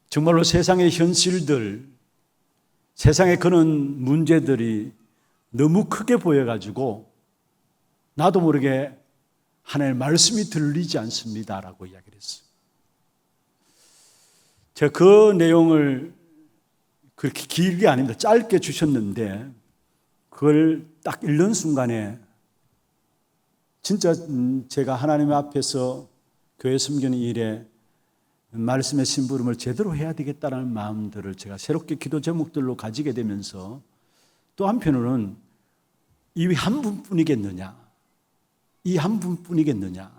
정말로 세상의 현실들, 세상에 그런 문제들이 너무 크게 보여가지고 나도 모르게 하나님의 말씀이 들리지 않습니다라고 이야기를 했어요. 제가 그 내용을 그렇게 길게 아닙니다. 짧게 주셨는데 그걸 딱 읽는 순간에 진짜 제가 하나님 앞에서 교회 섬기는 일에 말씀의 심부름을 제대로 해야 되겠다는 마음들을 제가 새롭게 기도 제목들로 가지게 되면서 또 한편으로는 이 한 분뿐이겠느냐, 이 한 분뿐이겠느냐,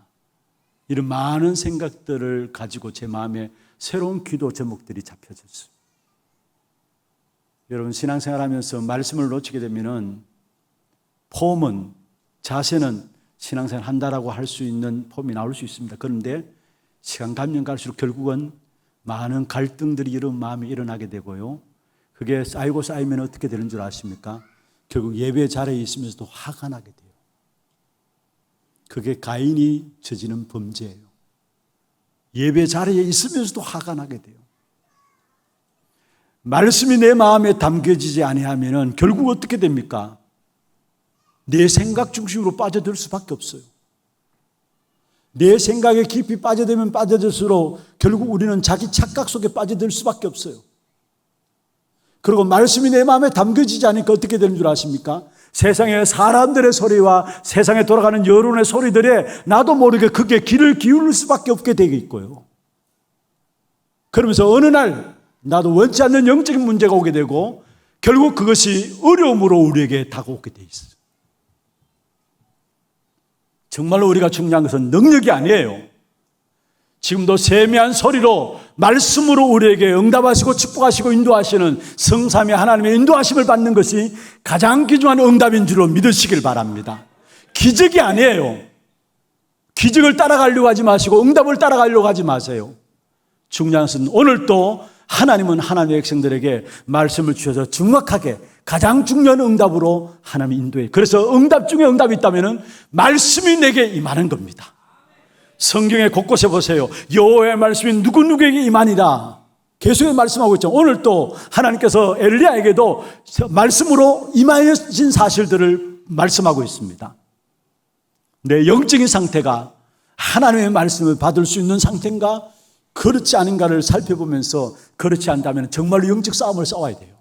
이런 많은 생각들을 가지고 제 마음에 새로운 기도 제목들이 잡혀졌어요. 여러분 신앙생활하면서 말씀을 놓치게 되면은 폼은, 자세는 신앙생활 한다라고 할 수 있는 폼이 나올 수 있습니다. 그런데 시간 가면 갈수록 결국은 많은 갈등들이 이런 마음이 일어나게 되고요. 그게 쌓이고 쌓이면 어떻게 되는 줄 아십니까? 결국 예배 자리에 있으면서도 화가 나게 돼요. 그게 가인이 저지른 범죄예요. 예배 자리에 있으면서도 화가 나게 돼요. 말씀이 내 마음에 담겨지지 아니하면 결국 어떻게 됩니까? 내 생각 중심으로 빠져들 수밖에 없어요. 내 생각에 깊이 빠져들면 빠져들수록 결국 우리는 자기 착각 속에 빠져들 수밖에 없어요. 그리고 말씀이 내 마음에 담겨지지 않으니까 어떻게 되는 줄 아십니까? 세상의 사람들의 소리와 세상에 돌아가는 여론의 소리들에 나도 모르게 그게 귀를 기울일 수밖에 없게 되어 있고요. 그러면서 어느 날 나도 원치 않는 영적인 문제가 오게 되고 결국 그것이 어려움으로 우리에게 다가오게 되어 있어요. 정말로 우리가 중요한 것은 능력이 아니에요. 지금도 세미한 소리로 말씀으로 우리에게 응답하시고 축복하시고 인도하시는 성삼위 하나님의 인도하심을 받는 것이 가장 귀중한 응답인 줄로 믿으시길 바랍니다. 기적이 아니에요. 기적을 따라가려고 하지 마시고 응답을 따라가려고 하지 마세요. 중요한 것은 오늘도 하나님은 하나님의 백성들에게 말씀을 주셔서 정확하게 가장 중요한 응답으로 하나님이 인도해요. 그래서 응답 중에 응답이 있다면 말씀이 내게 임하는 겁니다. 성경에 곳곳에 보세요. 여호와의 말씀이 누구누구에게 임하니라 계속해서 말씀하고 있죠. 오늘 또 하나님께서 엘리야에게도 말씀으로 임하신 사실들을 말씀하고 있습니다. 내 영적인 상태가 하나님의 말씀을 받을 수 있는 상태인가 그렇지 않은가를 살펴보면서 그렇지 않다면 정말로 영적 싸움을 싸워야 돼요.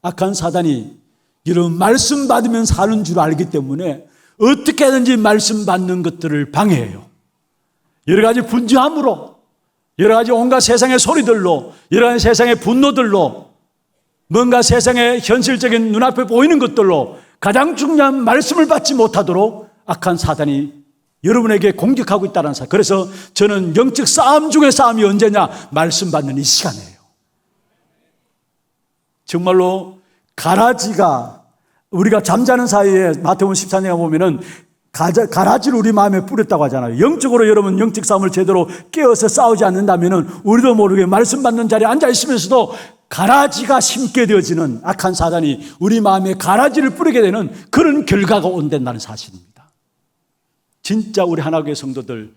악한 사단이 이런 말씀 받으면 사는 줄 알기 때문에 어떻게든지 말씀 받는 것들을 방해해요. 여러 가지 분주함으로, 여러 가지 온갖 세상의 소리들로, 여러 가지 세상의 분노들로, 뭔가 세상의 현실적인 눈앞에 보이는 것들로 가장 중요한 말씀을 받지 못하도록 악한 사단이 여러분에게 공격하고 있다는 사실. 그래서 저는 영적 싸움 중에 싸움이 언제냐? 말씀 받는 이 시간이에요. 정말로 가라지가 우리가 잠자는 사이에 마태복음 14장에 보면은 가라지를 우리 마음에 뿌렸다고 하잖아요. 영적으로 여러분 영적 싸움을 제대로 깨어서 싸우지 않는다면은 우리도 모르게 말씀 받는 자리에 앉아 있으면서도 가라지가 심게 되어지는 악한 사단이 우리 마음에 가라지를 뿌리게 되는 그런 결과가 온다는 사실입니다. 진짜 우리 하나교회 성도들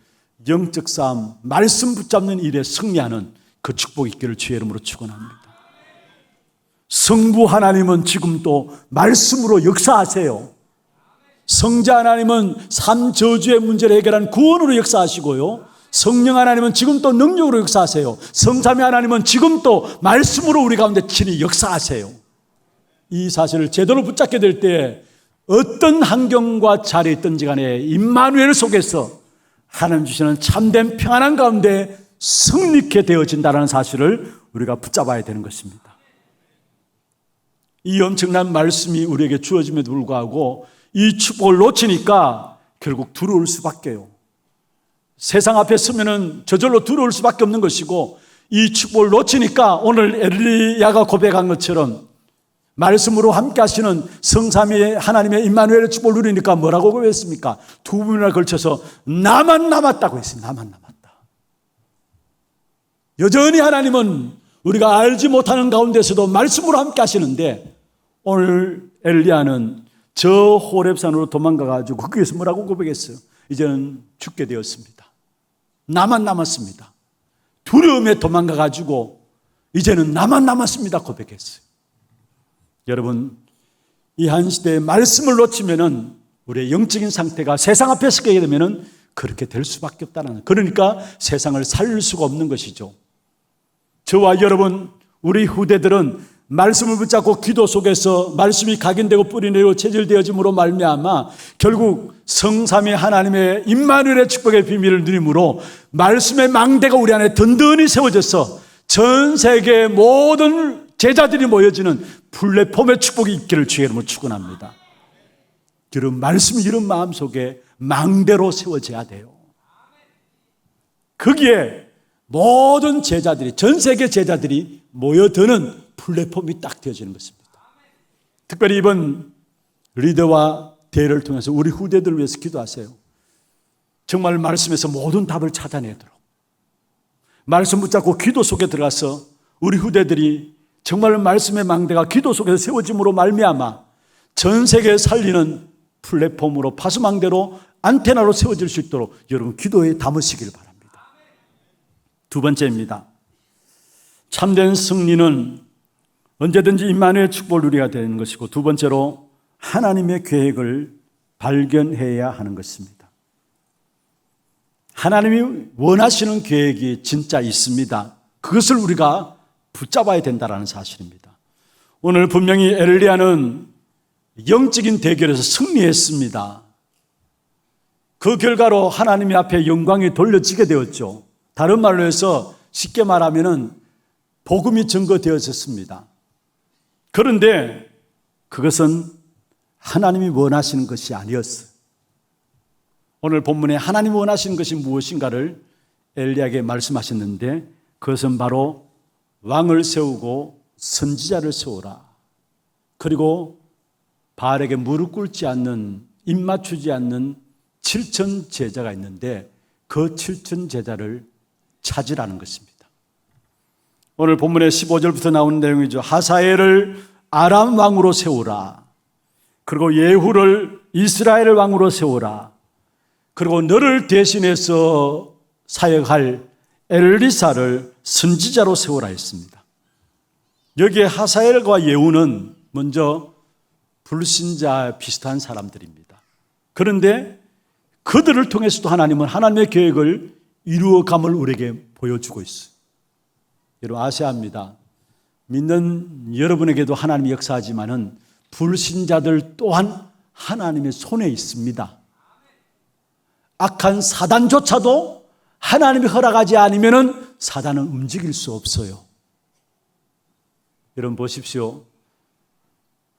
영적 싸움, 말씀 붙잡는 일에 승리하는 그 축복이 있기를 주의 이름으로 축원합니다. 성부 하나님은 지금 또 말씀으로 역사하세요. 성자 하나님은 삶 저주의 문제를 해결한 구원으로 역사하시고요. 성령 하나님은 지금 또 능력으로 역사하세요. 성삼위 하나님은 지금 또 말씀으로 우리 가운데 친히 역사하세요. 이 사실을 제대로 붙잡게 될 때 어떤 환경과 자리에 있든지 간에 임마누엘 속에서 하나님 주시는 참된 평안한 가운데 승리케 되어진다는 사실을 우리가 붙잡아야 되는 것입니다. 이 엄청난 말씀이 우리에게 주어짐에도 불구하고 이 축복을 놓치니까 결국 두려울 수밖에요. 세상 앞에 서면은 저절로 두려울 수밖에 없는 것이고 이 축복을 놓치니까 오늘 엘리야가 고백한 것처럼 말씀으로 함께 하시는 성삼위 하나님의 임마누엘의 축복을 누리니까 뭐라고 고백했습니까? 두 번이나 걸쳐서 나만 남았다고 했습니다. 나만 남았다. 여전히 하나님은 우리가 알지 못하는 가운데서도 말씀으로 함께 하시는데 오늘 엘리야는 저 호렙산으로 도망가가지고 거기에서 뭐라고 고백했어요? 이제는 죽게 되었습니다. 나만 남았습니다. 두려움에 도망가가지고 이제는 나만 남았습니다 고백했어요. 여러분, 이 한 시대의 말씀을 놓치면은 우리의 영적인 상태가 세상 앞에 서게 되면은 그렇게 될 수밖에 없다는, 그러니까 세상을 살릴 수가 없는 것이죠. 저와 여러분, 우리 후대들은 말씀을 붙잡고 기도 속에서 말씀이 각인되고 뿌리내고 체질되어짐으로 말미암아 결국 성삼위 하나님의 임마누엘의 축복의 비밀을 누림으로 말씀의 망대가 우리 안에 든든히 세워져서 전 세계의 모든 제자들이 모여지는 플랫폼의 축복이 있기를 주의 이름으로 축원합니다. 여러분, 말씀이 이런 마음속에 망대로 세워져야 돼요. 거기에 모든 제자들이, 전 세계 제자들이 모여드는 플랫폼이 딱 되어지는 것입니다. 특별히 이번 리더와 대회를 통해서 우리 후대들을 위해서 기도하세요. 정말 말씀에서 모든 답을 찾아내도록, 말씀 붙잡고 기도 속에 들어가서 우리 후대들이 정말 말씀의 망대가 기도 속에서 세워짐으로 말미암아 전 세계에 살리는 플랫폼으로, 파수망대로, 안테나로 세워질 수 있도록 여러분 기도에 담으시길 바랍니다. 두 번째입니다. 참된 승리는 언제든지 임마누엘의 축복을 누리게 되는 것이고, 두 번째로 하나님의 계획을 발견해야 하는 것입니다. 하나님이 원하시는 계획이 진짜 있습니다. 그것을 우리가 붙잡아야 된다는 사실입니다. 오늘 분명히 엘리야는 영적인 대결에서 승리했습니다. 그 결과로 하나님 앞에 영광이 돌려지게 되었죠. 다른 말로 해서 쉽게 말하면은 복음이 증거되어졌습니다. 그런데 그것은 하나님이 원하시는 것이 아니었어요. 오늘 본문에 하나님이 원하시는 것이 무엇인가를 엘리야에게 말씀하셨는데 그것은 바로 왕을 세우고 선지자를 세우라. 그리고 바알에게 무릎 꿇지 않는, 입 맞추지 않는 7천 제자가 있는데 그 7천 제자를 찾으라는 것입니다. 오늘 본문의 15절부터 나오는 내용이죠. 하사엘을 아람 왕으로 세우라. 그리고 예후를 이스라엘 왕으로 세우라. 그리고 너를 대신해서 사역할 엘리사를 선지자로 세우라 했습니다. 여기에 하사엘과 예후는 먼저 불신자 비슷한 사람들입니다. 그런데 그들을 통해서도 하나님은 하나님의 계획을 이루어감을 우리에게 보여주고 있어요. 여러분 아셔야합니다. 믿는 여러분에게도 하나님이 역사하지만은 불신자들 또한 하나님의 손에 있습니다. 악한 사단조차도 하나님이 허락하지 않으면은 사단은 움직일 수 없어요. 여러분 보십시오.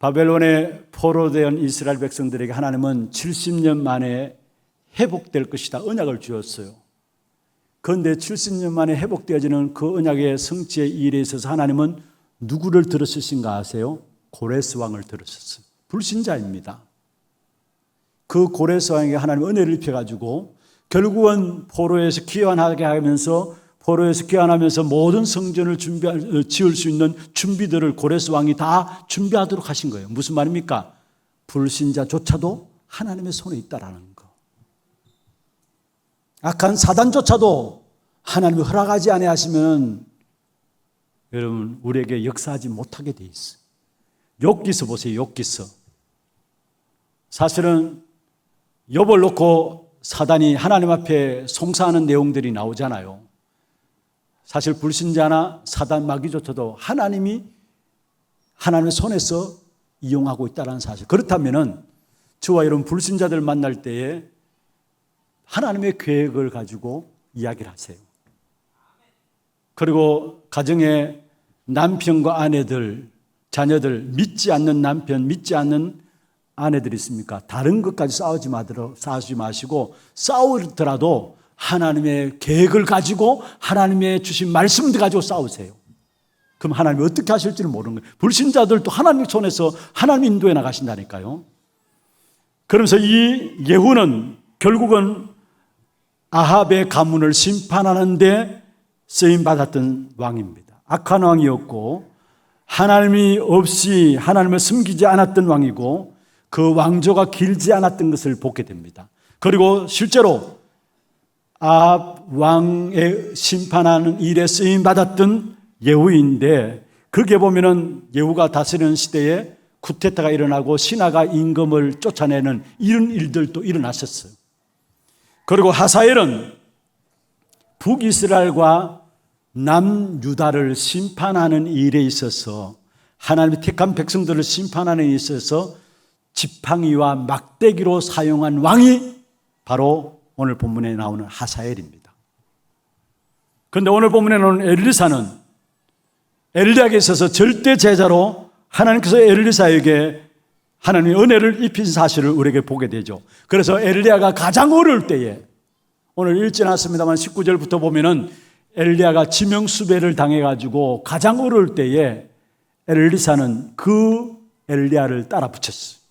바벨론에 포로된 이스라엘 백성들에게 하나님은 70년 만에 회복될 것이다 언약을 주었어요. 그런데 70년 만에 회복되어지는 그 언약의 성취의 일에 있어서 하나님은 누구를 들으셨는가 아세요? 고레스 왕을 들으셨어요. 불신자입니다. 그 고레스 왕에게 하나님 은혜를 입혀가지고 결국은 포로에서 귀환하게 하면서 모든 성전을 지을 수 있는 준비들을 고레스 왕이 다 준비하도록 하신 거예요. 무슨 말입니까? 불신자조차도 하나님의 손에 있다라는 거. 악한 사단조차도 하나님이 허락하지 아니하시면 여러분 우리에게 역사하지 못하게 돼 있어요. 욥기서 보세요. 욥기서. 사실은 욥을 놓고 사단이 하나님 앞에 송사하는 내용들이 나오잖아요. 사실 불신자나 사단 마귀조차도 하나님이 하나님의 손에서 이용하고 있다는 사실. 그렇다면 저와 여러분 불신자들 만날 때에 하나님의 계획을 가지고 이야기를 하세요. 그리고 가정에 남편과 아내들, 자녀들, 믿지 않는 남편, 믿지 않는 아내들이 있습니까? 다른 것까지 싸우지 마시고 싸우더라도 하나님의 계획을 가지고 하나님의 주신 말씀들 가지고 싸우세요. 그럼 하나님이 어떻게 하실지를 모르는 거예요. 불신자들도 하나님 손에서 하나님 인도해 나가신다니까요. 그러면서 이 예후는 결국은 아합의 가문을 심판하는 데 쓰임받았던 왕입니다. 악한 왕이었고 하나님이 없이 하나님을 섬기지 않았던 왕이고 그 왕조가 길지 않았던 것을 보게 됩니다. 그리고 실제로 아합 왕의 심판하는 일에 쓰임받았던 예후인데 그게 보면은 예후가 다스리는 시대에 쿠데타가 일어나고 신하가 임금을 쫓아내는 이런 일들도 일어났었어요. 그리고 하사엘은 북이스라엘과 남유다를 심판하는 일에 있어서 하나님이 택한 백성들을 심판하는 일에 있어서 지팡이와 막대기로 사용한 왕이 바로 오늘 본문에 나오는 하사엘입니다. 그런데 오늘 본문에 나오는 엘리사는 엘리야에게 있어서 절대 제자로 하나님께서 엘리사에게 하나님의 은혜를 입힌 사실을 우리에게 보게 되죠. 그래서 엘리야가 가장 어려울 때에 오늘 읽지 않았습니다만 19절부터 보면은 엘리야가 지명수배를 당해가지고 가장 어려울 때에 엘리사는 그 엘리야를 따라 붙였어요.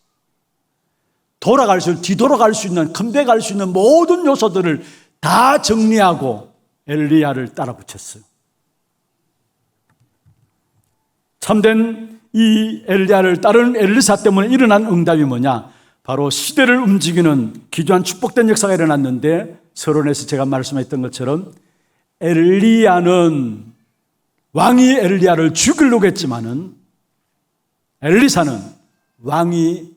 뒤돌아갈 수 있는, 컴백할 수 있는 모든 요소들을 다 정리하고 엘리야를 따라 붙였어요. 참된 이 엘리야를 따르는 엘리사 때문에 일어난 응답이 뭐냐? 바로 시대를 움직이는 기존 축복된 역사가 일어났는데 서론에서 제가 말씀했던 것처럼 엘리야는 왕이 엘리야를 죽이려고 했지만은 엘리사는 왕이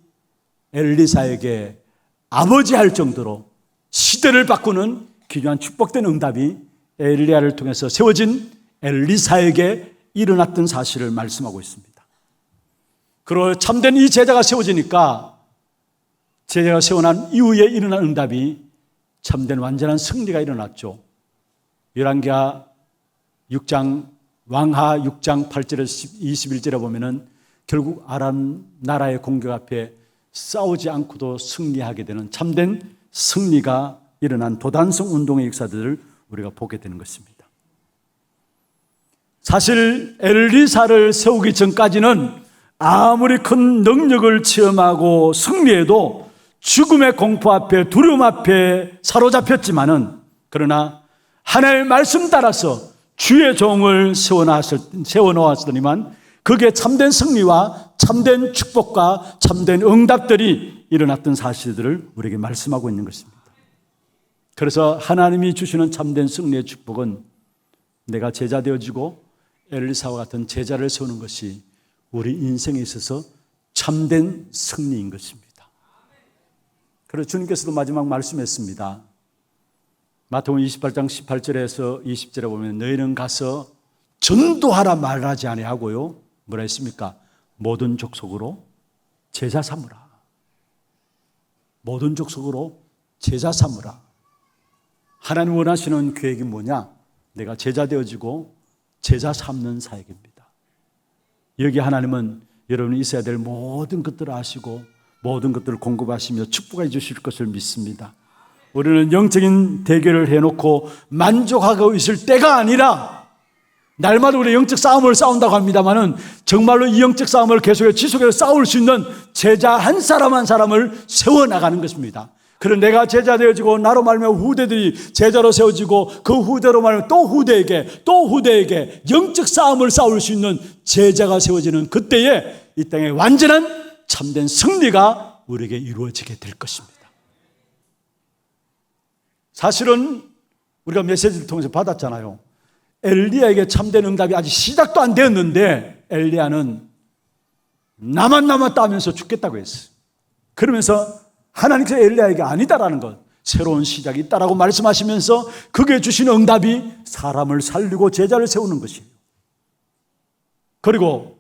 엘리사에게 아버지 할 정도로 시대를 바꾸는 귀중한 축복된 응답이 엘리야를 통해서 세워진 엘리사에게 일어났던 사실을 말씀하고 있습니다. 그리고 참된 이 제자가 세워지니까 제자가 세워난 이후에 일어난 응답이 참된 완전한 승리가 일어났죠. 열왕기하 6장 왕하 6장 8절에서 21절에 보면은 결국 아람 나라의 공격 앞에 싸우지 않고도 승리하게 되는 참된 승리가 일어난 도단성 운동의 역사들을 우리가 보게 되는 것입니다. 사실 엘리사를 세우기 전까지는 아무리 큰 능력을 체험하고 승리해도 죽음의 공포 앞에 두려움 앞에 사로잡혔지만은 그러나 하나님의 말씀 따라서 주의 종을 세워놓았더니만 그게 참된 승리와 참된 축복과 참된 응답들이 일어났던 사실들을 우리에게 말씀하고 있는 것입니다. 그래서 하나님이 주시는 참된 승리의 축복은 내가 제자 되어지고 엘리사와 같은 제자를 세우는 것이 우리 인생에 있어서 참된 승리인 것입니다. 그래서 주님께서도 마지막 말씀했습니다. 마태복음 28장 18절에서 20절에 보면 너희는 가서 전도하라 말하지 아니하고요. 뭐라 했습니까? 모든 족속으로 제자 삼으라. 모든 족속으로 제자 삼으라. 하나님 원하시는 계획이 뭐냐? 내가 제자 되어지고 제자 삼는 사역입니다. 여기 하나님은 여러분이 있어야 될 모든 것들을 아시고 모든 것들을 공급하시며 축복해 주실 것을 믿습니다. 우리는 영적인 대결을 해놓고 만족하고 있을 때가 아니라 날마다 우리 영적 싸움을 싸운다고 합니다만은 정말로 이 영적 싸움을 계속해서 지속해서 싸울 수 있는 제자 한 사람 한 사람을 세워나가는 것입니다. 그런 내가 제자 되어지고 나로 말미암아 후대들이 제자로 세워지고 그 후대로 말미암아 또 후대에게 영적 싸움을 싸울 수 있는 제자가 세워지는 그때에 이 땅에 완전한 참된 승리가 우리에게 이루어지게 될 것입니다. 사실은 우리가 메시지를 통해서 받았잖아요. 엘리야에게 참된 응답이 아직 시작도 안 되었는데 엘리야는 나만 남았다 하면서 죽겠다고 했어요. 그러면서 하나님께서 엘리야에게 아니다라는 것, 새로운 시작이 있다라고 말씀하시면서 그게 주신 응답이 사람을 살리고 제자를 세우는 것이에요. 그리고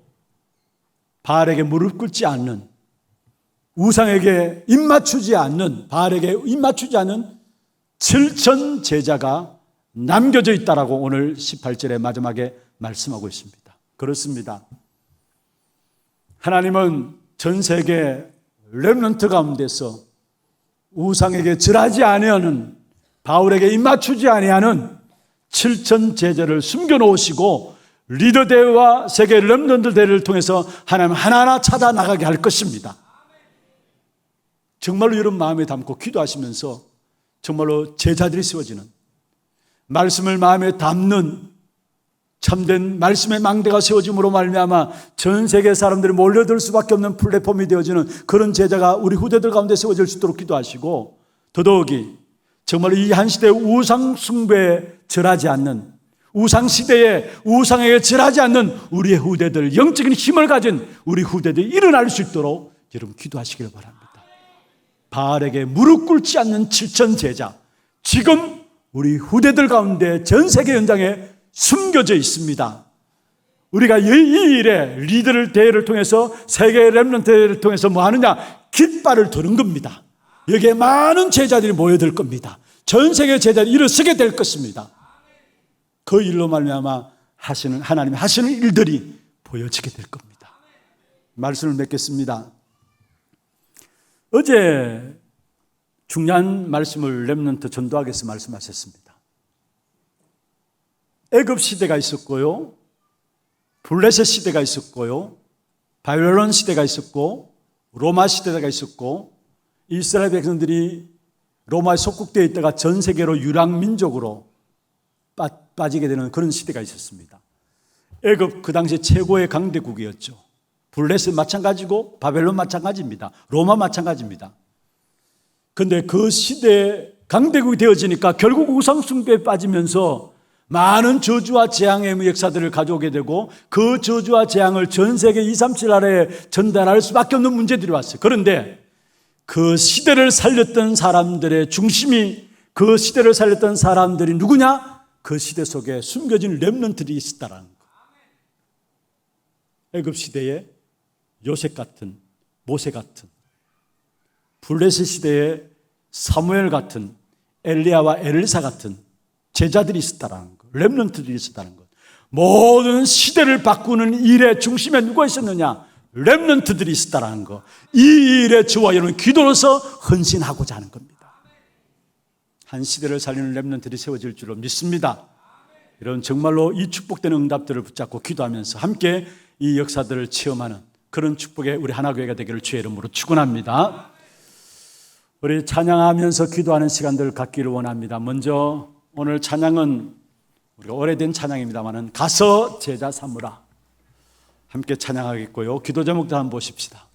바알에게 무릎 꿇지 않는, 우상에게 입맞추지 않는, 바알에게 입맞추지 않는 7천 제자가 남겨져 있다라고 오늘 18절의 마지막에 말씀하고 있습니다. 그렇습니다. 하나님은 전 세계 렘넌트 가운데서 우상에게 절하지 아니하는, 바울에게 입맞추지 아니하는 7천 제자를 숨겨놓으시고 리더 대회와 세계 렘넌트 대회를 통해서 하나님 하나하나 찾아 나가게 할 것입니다. 정말로 이런 마음에 담고 기도하시면서 정말로 제자들이 세워지는, 말씀을 마음에 담는 참된 말씀의 망대가 세워짐으로 말미암아 전 세계 사람들이 몰려들 수밖에 없는 플랫폼이 되어지는 그런 제자가 우리 후대들 가운데 세워질 수 있도록 기도하시고, 더더욱이 정말로 이 한 시대의 우상 숭배에 절하지 않는, 우상 시대에 우상에게 절하지 않는 우리의 후대들, 영적인 힘을 가진 우리 후대들이 일어날 수 있도록 여러분 기도하시길 바랍니다. 바알에게 무릎 꿇지 않는 7천 제자, 지금 우리 후대들 가운데 전 세계 현장에 숨겨져 있습니다. 우리가 이 일에 리더를 대회를 통해서 세계 렘넌트 대회를 통해서 뭐 하느냐? 깃발을 드는 겁니다. 여기에 많은 제자들이 모여들 겁니다. 전 세계 제자들이 일어서게 될 것입니다. 그 일로 말미암아 하나님이 하시는 일들이 보여지게 될 겁니다. 말씀을 맺겠습니다. 어제 중요한 말씀을 렘넌트 전도학에서 말씀하셨습니다. 애굽 시대가 있었고요, 블레셋 시대가 있었고요, 바벨론 시대가 있었고, 로마 시대가 있었고, 이스라엘 백성들이 로마에 속국되어 있다가 전 세계로 유랑민족으로 빠지게 되는 그런 시대가 있었습니다. 애굽 그 당시 최고의 강대국이었죠. 블레셋 마찬가지고 바벨론 마찬가지입니다. 로마 마찬가지입니다. 그런데 그 시대에 강대국이 되어지니까 결국 우상 숭배에 빠지면서 많은 저주와 재앙의 역사들을 가져오게 되고 그 저주와 재앙을 전 세계 237 나라에 전달할 수밖에 없는 문제들이 왔어요. 그런데 그 시대를 살렸던 사람들의 중심이, 그 시대를 살렸던 사람들이 누구냐? 그 시대 속에 숨겨진 렘넌트들이 있었다라는 거. 애굽 시대에 요셉 같은, 모세 같은, 블레셋 시대에 사무엘 같은, 엘리야와 엘리사 같은 제자들이 있었다라는 것, 렘넌트들이 있었다는 것. 모든 시대를 바꾸는 일의 중심에 누가 있었느냐? 렘넌트들이 있었다라는 것. 이 일에 저와 여러분 기도로서 헌신하고자 하는 겁니다. 한 시대를 살리는 렘넌트들이 세워질 줄로 믿습니다. 여러분 정말로 이 축복된 응답들을 붙잡고 기도하면서 함께 이 역사들을 체험하는 그런 축복의 우리 하나교회가 되기를 주의 이름으로 축원합니다. 우리 찬양하면서 기도하는 시간들을 갖기를 원합니다. 먼저 오늘 찬양은 우리가 오래된 찬양입니다만은 가서 제자 삼으라 함께 찬양하겠고요. 기도 제목도 한번 보십시다.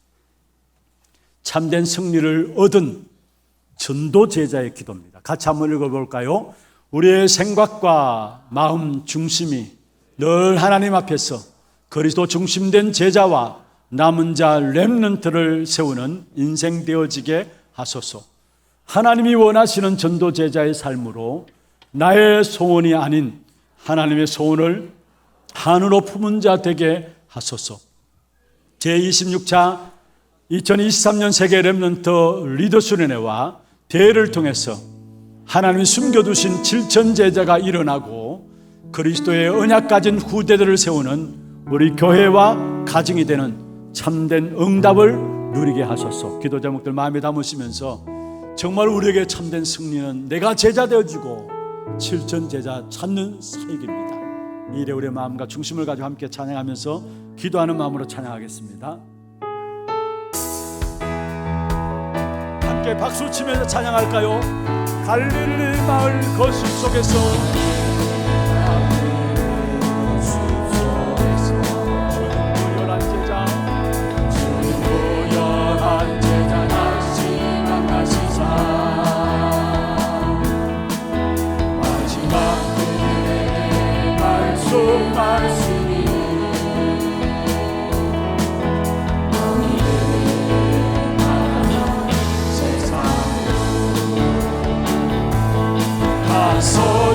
참된 승리를 얻은 전도 제자의 기도입니다. 같이 한번 읽어볼까요? 우리의 생각과 마음 중심이 늘 하나님 앞에서 그리스도 중심된 제자와 남은 자 렘넌트를 세우는 인생 되어지게 하소서. 하나님이 원하시는 전도 제자의 삶으로 나의 소원이 아닌 하나님의 소원을 한으로 품은 자 되게 하소서. 제26차 2023년 세계 렘넌트 리더 수련회와 대회를 통해서 하나님이 숨겨두신 7천 제자가 일어나고 그리스도의 언약 가진 후대들을 세우는 우리 교회와 가정이 되는 참된 응답을 누리게 하소서. 기도 제목들 마음에 담으시면서 정말 우리에게 참된 승리는 내가 제자 되어지고 실천 제자 찾는 사역입니다. 이 일에 우리의 마음과 중심을 가지고 함께 찬양하면서 기도하는 마음으로 찬양하겠습니다. 함께 박수 치면서 찬양할까요? 갈릴리 마을 거실 속에서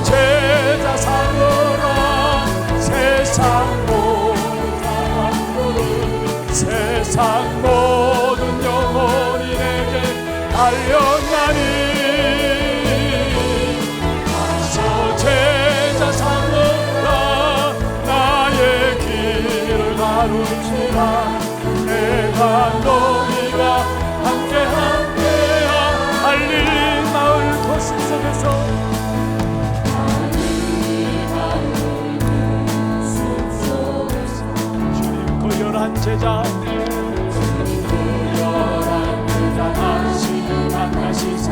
제자 삼으라 세상 모든 사람들은 세상 모든 영혼이 내게 달려나니 가서 제자 삼으라 나의 길을 가르치라 내가 너희가 함께야 갈릴리 마을 거실 속에서 제자 열한 제자 다시 만나시사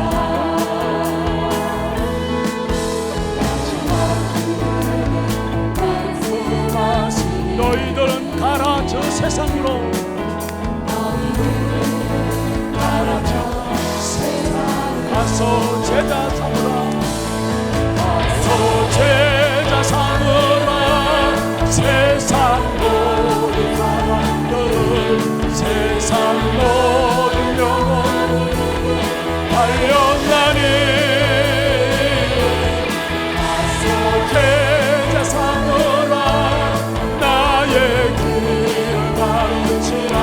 너희들은 가라 저 세상으로 가라 저 세상 가서 제자 삼으라 가서 제자 삼으라 세상 모든 세상 모든 영혼을 달려나니 가서 제자 삼으라 나의 길을 가르치라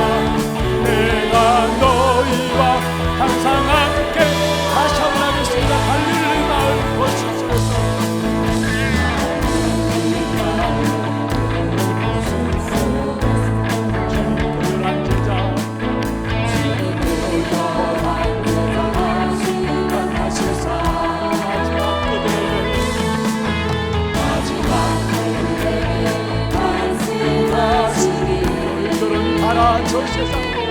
내가 너희와 항상 함께 다시 한번 하겠습니다. 갈릴리 마을 거실 속에서 저 세상으로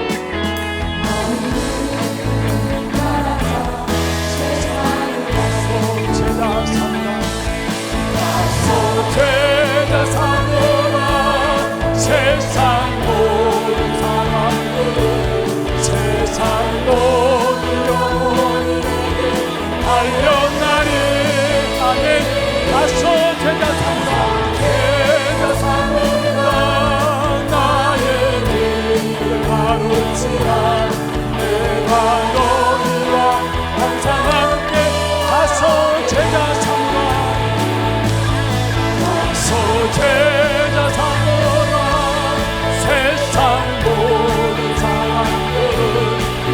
가서 제자 삼으라 가서 제자 삼으라 세상 모든 사람들은 세상 모든 영혼이 달려나니 아멘 가서 제자 삼으라 제자 삼으라 나의 가르치라 내가 너희와 항상 함께 가서 제자 삼으라 가서 제자 삼으라 세상 모든 사람들은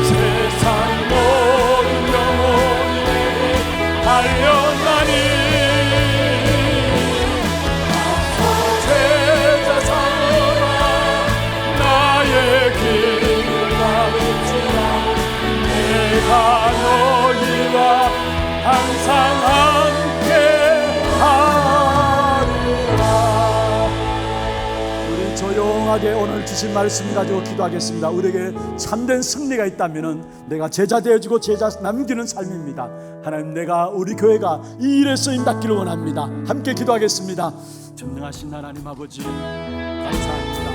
세상 모든 영혼이 내게 달려나니 가서 제자 삼으라 나의 길을 가르치라 내가 너희와 항상 함께 하리라. 우리 조용하게 오늘 주신 말씀 가지고 기도하겠습니다. 우리에게 참된 승리가 있다면 내가 제자 되어주고 제자 남기는 삶입니다. 하나님 내가 우리 교회가 이 일에 쓰임받기를 원합니다. 함께 기도하겠습니다. 전능하신 하나님 아버지 감사합니다.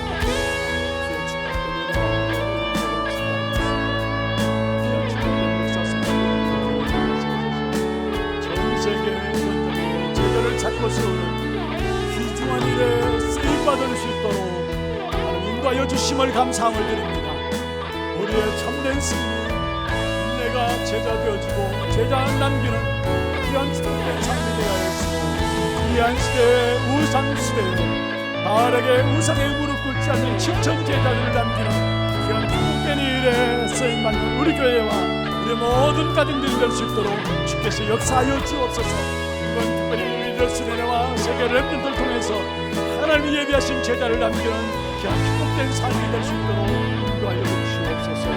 찾고 세우는 귀중한 일에 쓰임받을 수 있도록 하나님 인도하여 주심을 감사함을 드립니다. 우리의 참된 승리 내가 제자 되어지고 제자 남기는 귀한 축복된 삶이 되어야 했으고 귀한 시대의 우상시대에 바알에게 우상에 무릎 꿇지 않는 실천 제자를 남기는 귀한 축복된 일에 쓰임받는 우리 교회와 우리 모든 가정들이 될 수 있도록 주께서 역사하여 주옵소서. 이번 특별히 우리 수련회와 세계 렘넌트를 통해서 하나님이 예비하신 제자를 남기는 귀한 축복 참된 삶이 될 수 있도록 인도하여 주시옵소서.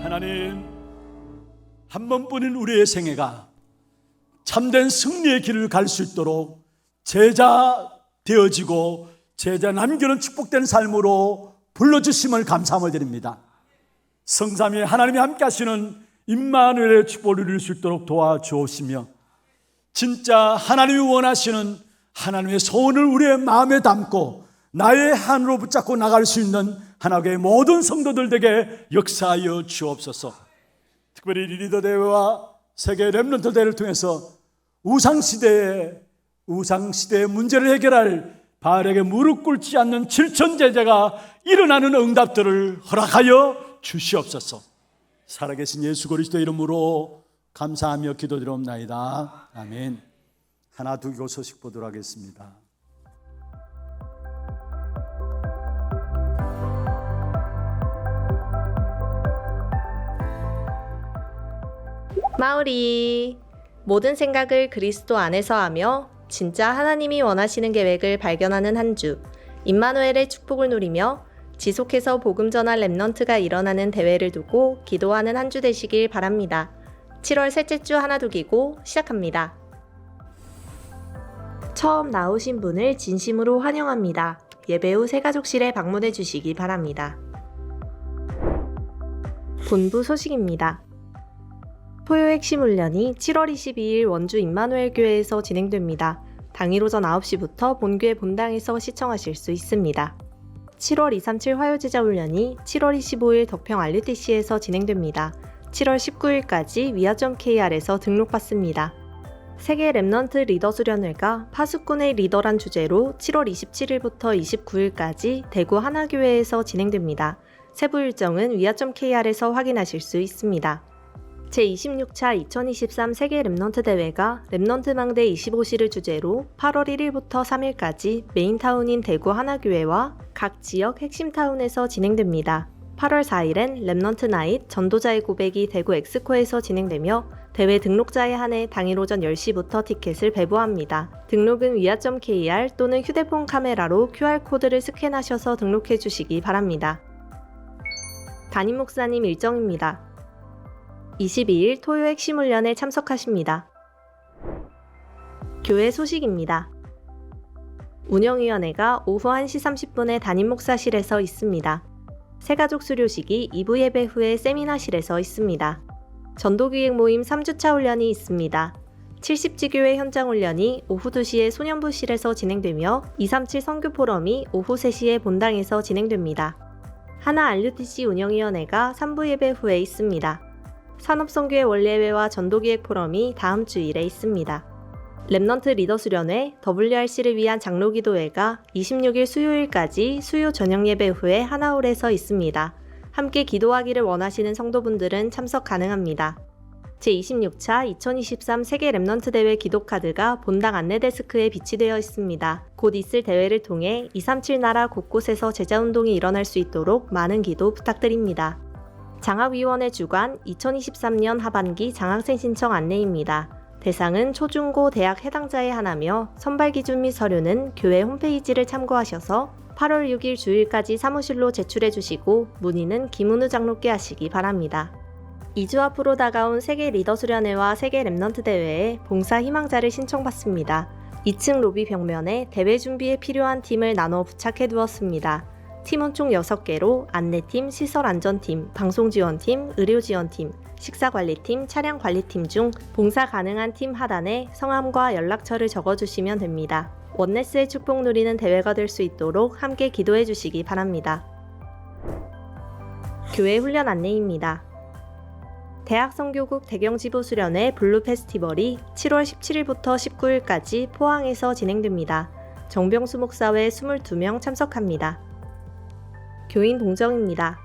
하나님, 한 번뿐인 우리의 생애가 참된 승리의 길을 갈 수 있도록 제자 되어지고 제자 남기는 축복된 삶으로 불러주심을 감사함을 드립니다. 성삼위 하나님이 함께 하시는 임마누엘의 축복을 누릴 수 있도록 도와주옵시며, 진짜 하나님이 원하시는 하나님의 소원을 우리의 마음에 담고 나의 한으로 붙잡고 나갈 수 있는 하나님의 모든 성도들에게 역사하여 주옵소서. 특별히 리더 대회와 세계 렘넌트 대회를 통해서 우상시대의 문제를 해결할 바알에게 무릎 꿇지 않는 7천 제자가 일어나는 응답들을 허락하여 주시옵소서. 살아계신 예수 그리스도 이름으로 감사하며 기도드리옵나이다. 아멘. 하나 두고 소식 보도록 하겠습니다. 마우리, 모든 생각을 그리스도 안에서 하며 진짜 하나님이 원하시는 계획을 발견하는 한 주, 임마누엘의 축복을 누리며 지속해서 복음 전할 렘넌트가 일어나는 대회를 두고 기도하는 한 주 되시길 바랍니다. 7월 셋째 주 하나 두기고 시작합니다. 처음 나오신 분을 진심으로 환영합니다. 예배 후 새가족실에 방문해 주시기 바랍니다. 본부 소식입니다. 토요 핵심 훈련이 7월 22일 원주 임마누엘 교회에서 진행됩니다. 당일 오전 9시부터 본교회 본당에서 시청하실 수 있습니다. 7월 237 화요제자 훈련이 7월 25일 덕평 RUTC에서 진행됩니다. 7월 19일까지 위아.kr에서 등록받습니다. 세계 렘넌트 리더 수련회가 파수꾼의 리더란 주제로 7월 27일부터 29일까지 대구 하나교회에서 진행됩니다. 세부 일정은 위아.kr에서 확인하실 수 있습니다. 제26차 2023 세계 렘넌트 대회가 렘넌트 망대 25시를 주제로 8월 1일부터 3일까지 메인타운인 대구 하나교회와 각 지역 핵심타운에서 진행됩니다. 8월 4일엔 렘넌트 나잇 전도자의 고백이 대구 엑스코에서 진행되며 대회 등록자에 한해 당일 오전 10시부터 티켓을 배부합니다. 등록은 위아.kr 또는 휴대폰 카메라로 QR코드를 스캔하셔서 등록해 주시기 바랍니다. 담임 목사님 일정입니다. 22일 토요 핵심 훈련에 참석하십니다. 교회 소식입니다. 운영위원회가 오후 1시 30분에 담임 목사실에서 있습니다. 새가족 수료식이 2부 예배 후에 세미나실에서 있습니다. 전도기획 모임 3주차 훈련이 있습니다. 70지교회 현장 훈련이 오후 2시에 소년부실에서 진행되며 237 선교 포럼이 오후 3시에 본당에서 진행됩니다. 하나 RUTC 운영위원회가 3부 예배 후에 있습니다. 산업선교회 원례회와 전도기획 포럼이 다음 주일에 있습니다. 렘넌트 리더 수련회 WRC를 위한 장로기도회가 26일 수요일까지 수요 저녁 예배 후에 하나홀에서 있습니다. 함께 기도하기를 원하시는 성도분들은 참석 가능합니다. 제26차 2023 세계 렘넌트 대회 기도카드가 본당 안내데스크에 비치되어 있습니다. 곧 있을 대회를 통해 237 나라 곳곳에서 제자운동이 일어날 수 있도록 많은 기도 부탁드립니다. 장학위원회 주관 2023년 하반기 장학생 신청 안내입니다. 대상은 초중고 대학 해당자에 한하며 선발 기준 및 서류는 교회 홈페이지를 참고하셔서 8월 6일 주일까지 사무실로 제출해 주시고 문의는 김은우 장로께 하시기 바랍니다. 2주 앞으로 다가온 세계 리더 수련회와 세계 렘넌트 대회에 봉사 희망자를 신청받습니다. 2층 로비 벽면에 대회 준비에 필요한 팀을 나눠 부착해 두었습니다. 팀은 총 6개로 안내팀, 시설안전팀, 방송지원팀, 의료지원팀, 식사관리팀, 차량관리팀 중 봉사 가능한 팀 하단에 성함과 연락처를 적어주시면 됩니다. 원네스의 축복 누리는 대회가 될 수 있도록 함께 기도해 주시기 바랍니다. 교회 훈련 안내입니다. 대학선교국 대경지부 수련회 블루 페스티벌이 7월 17일부터 19일까지 포항에서 진행됩니다. 정병수 목사외 22명 참석합니다. 교인 동정입니다.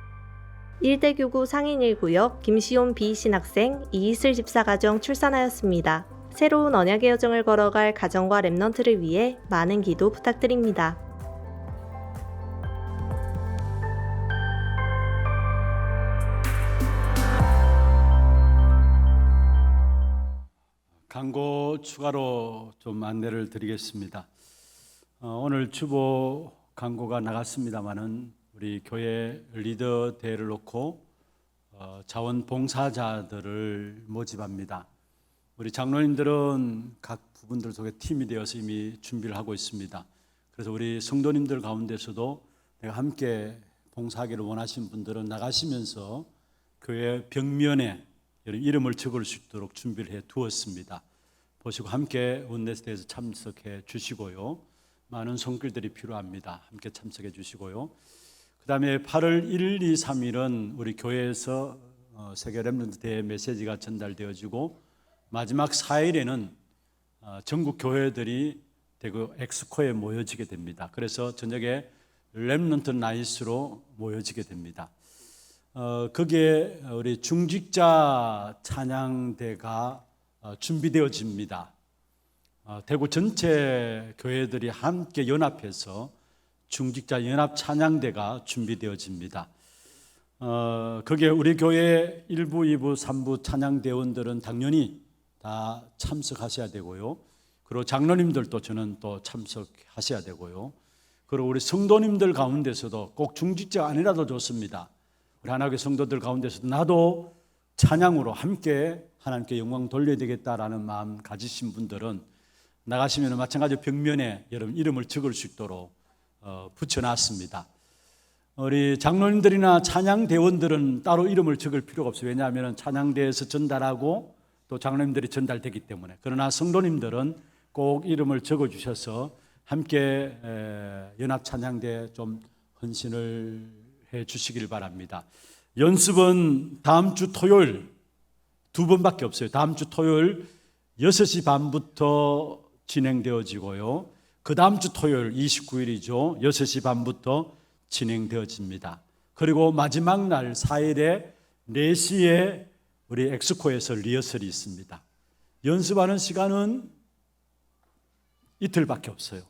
1대 교구 상인 1구역 김시온 B 신학생 이이슬 집사 가정 출산하였습니다. 새로운 언약의 여정을 걸어갈 가정과 렘넌트를 위해 많은 기도 부탁드립니다. 광고 추가로 좀 안내를 드리겠습니다. 오늘 주보 광고가 나갔습니다마는 우리 교회 리더 대회를 놓고 자원봉사자들을 모집합니다. 우리 장로님들은 각 부분들 속에 팀이 되어서 이미 준비를 하고 있습니다. 그래서 우리 성도님들 가운데서도 내가 함께 봉사하기를 원하시는 분들은 나가시면서 교회 벽면에 이름을 적을 수 있도록 준비를 해 두었습니다. 보시고 함께 원내스대에서 참석해 주시고요. 많은 손길들이 필요합니다. 함께 참석해 주시고요. 그 다음에 8월 1, 2, 3일은 우리 교회에서 세계 렘넌트 대회 메시지가 전달되어지고 마지막 4일에는 전국 교회들이 대구 엑스코에 모여지게 됩니다. 그래서 저녁에 렘넌트 나잇으로 모여지게 됩니다. 거기에 우리 중직자 찬양대가 준비되어집니다. 대구 전체 교회들이 함께 연합해서 중직자 연합 찬양대가 준비되어집니다. 거기에 우리 교회 1부, 2부, 3부 찬양대원들은 당연히 다 참석하셔야 되고요. 그리고 장로님들도 저는 또 참석하셔야 되고요. 그리고 우리 성도님들 가운데서도 꼭 중직자가 아니라도 좋습니다. 우리 하나님의 성도들 가운데서도 나도 찬양으로 함께 하나님께 영광 돌려야 되겠다라는 마음 가지신 분들은 나가시면 마찬가지로 벽면에 여러분 이름을 적을 수 있도록 붙여놨습니다. 우리 장로님들이나 찬양대원들은 따로 이름을 적을 필요가 없어요. 왜냐하면 찬양대에서 전달하고 또 장로님들이 전달되기 때문에. 그러나 성도님들은 꼭 이름을 적어주셔서 함께 연합찬양대에 좀 헌신을 해 주시길 바랍니다. 연습은 다음 주 토요일 2번밖에 없어요. 다음 주 토요일 6시 반부터 진행되어지고요. 그 다음 주 토요일 29일이죠. 6시 반부터 진행되어집니다. 그리고 마지막 날 4일에 4시에 우리 엑스코에서 리허설이 있습니다. 연습하는 시간은 이틀밖에 없어요.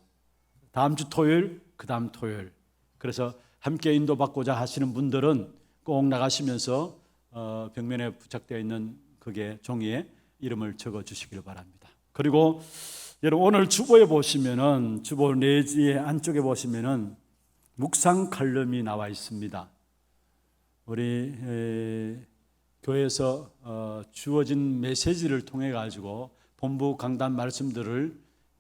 다음 주 토요일, 그 다음 토요일. 그래서 함께 인도받고자 하시는 분들은 꼭 나가시면서 벽면에 부착되어 있는 그게 종이에 이름을 적어 주시길 바랍니다. 그리고 여러분 오늘 주보에 보시면은 주보 내지의 안쪽에 보시면은 묵상 칼럼이 나와 있습니다. 우리 교회에서 주어진 메시지를 통해 가지고 본부 강단 말씀들을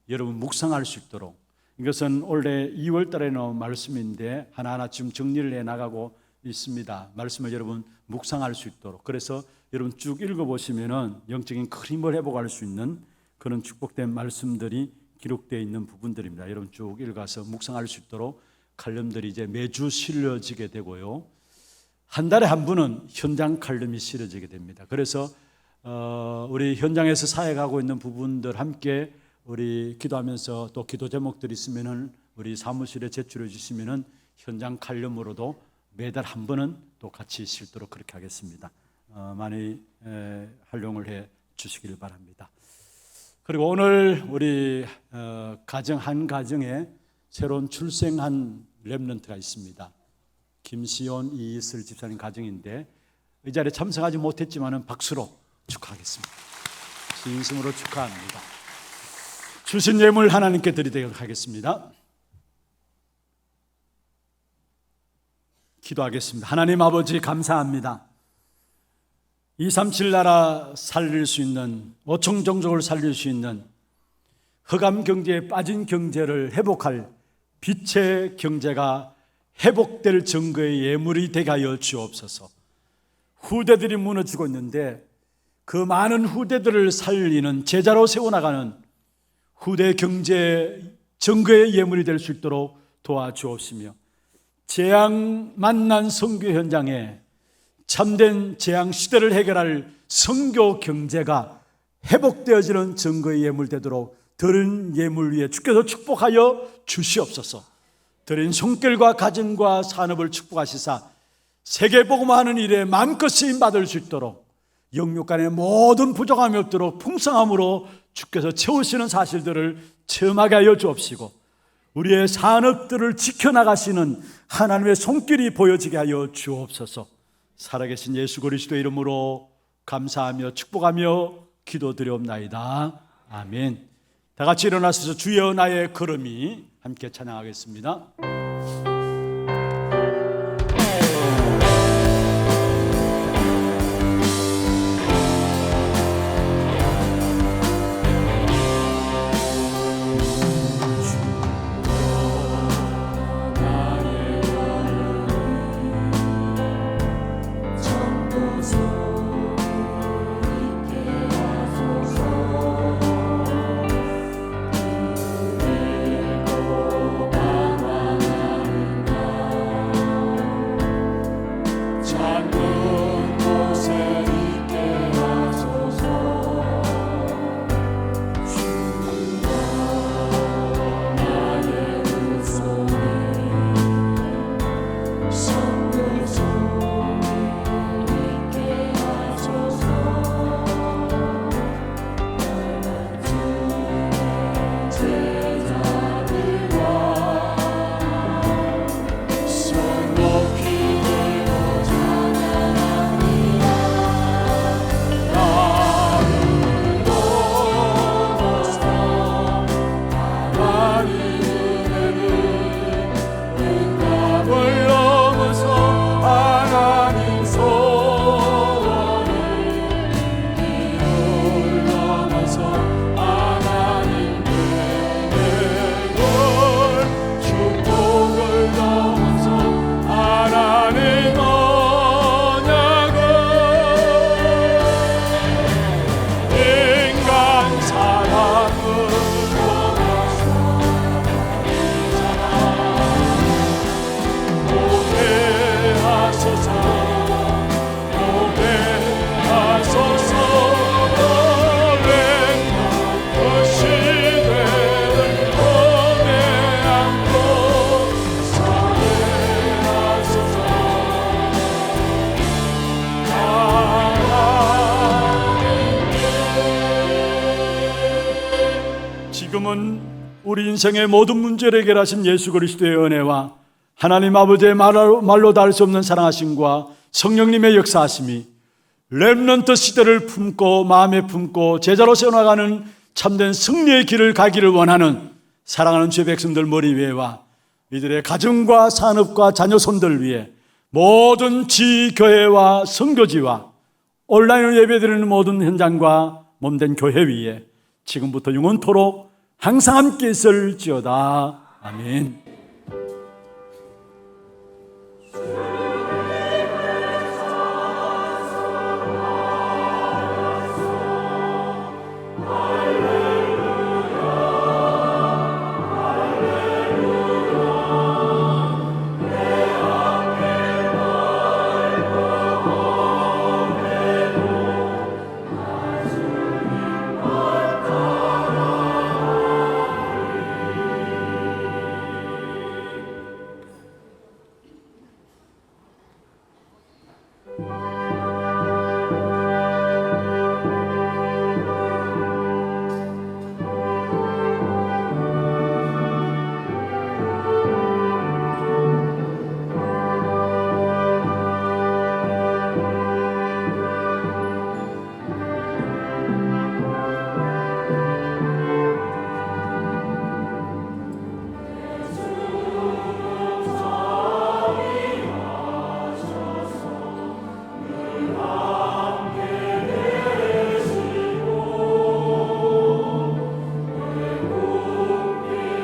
여러분 묵상할 수 있도록, 이것은 올해 2월 달에 나온 말씀인데 하나하나 지금 정리를 해 나가고 있습니다. 말씀을 여러분 묵상할 수 있도록. 그래서 여러분 쭉 읽어보시면은 영적인 큰 힘을 회복할 수 있는 그런 축복된 말씀들이 기록되어 있는 부분들입니다. 여러분 쭉 읽어서 묵상할 수 있도록 칼럼들이 이제 매주 실려지게 되고요. 한 달에 한 번은 현장 칼럼이 실려지게 됩니다. 그래서 우리 현장에서 사역하고 있는 부분들 함께 우리 기도하면서 또 기도 제목들이 있으면은 우리 사무실에 제출해 주시면은 현장 칼럼으로도 매달 한 번은 또 같이 실도록 그렇게 하겠습니다. 많이 활용을 해 주시길 바랍니다. 그리고 오늘 우리 가정 한 가정에 새로운 출생한 렘넌트가 있습니다. 김시온 이슬 집사님 가정인데 이 자리에 참석하지 못했지만은 박수로 축하하겠습니다. 진심으로 축하합니다. 주신 예물 하나님께 드리도록 하겠습니다. 기도하겠습니다. 하나님 아버지 감사합니다. 237 나라 살릴 수 있는, 오청종족을 살릴 수 있는 흑암 경제에 빠진 경제를 회복할 빛의 경제가 회복될 증거의 예물이 되게 하여 주옵소서. 후대들이 무너지고 있는데 그 많은 후대들을 살리는 제자로 세워나가는 후대 경제 증거의 예물이 될 수 있도록 도와주옵시며, 재앙 만난 선교 현장에 참된 재앙 시대를 해결할 선교 경제가 회복되어지는 증거의 예물 되도록 드린 예물 위에 주께서 축복하여 주시옵소서. 드린 손길과 가정과 산업을 축복하시사 세계복음화하는 일에 마음껏 쓰임받을 수 있도록 영육간의 모든 부족함이 없도록 풍성함으로 주께서 채우시는 사실들을 체험하게 하여 주옵시고, 우리의 산업들을 지켜나가시는 하나님의 손길이 보여지게 하여 주옵소서. 살아계신 예수 그리스도의 이름으로 감사하며 축복하며 기도드리옵나이다. 아멘. 다 같이 일어나셔서 주여 나의 걸음이 함께 찬양하겠습니다. 인생의 모든 문제를 해결하신 예수 그리스도의 은혜와 하나님 아버지의 말로 다 할 수 없는 사랑하심과 성령님의 역사하심이 렘넌트 시대를 품고 마음에 품고 제자로 세워나가는 참된 승리의 길을 가기를 원하는 사랑하는 주의 백성들 머리 위에와 이들의 가정과 산업과 자녀손들 위해 모든 지교회와 선교지와 온라인으로 예배드리는 모든 현장과 몸된 교회 위에 지금부터 영원토록 항상 함께 있을지어다. 아멘.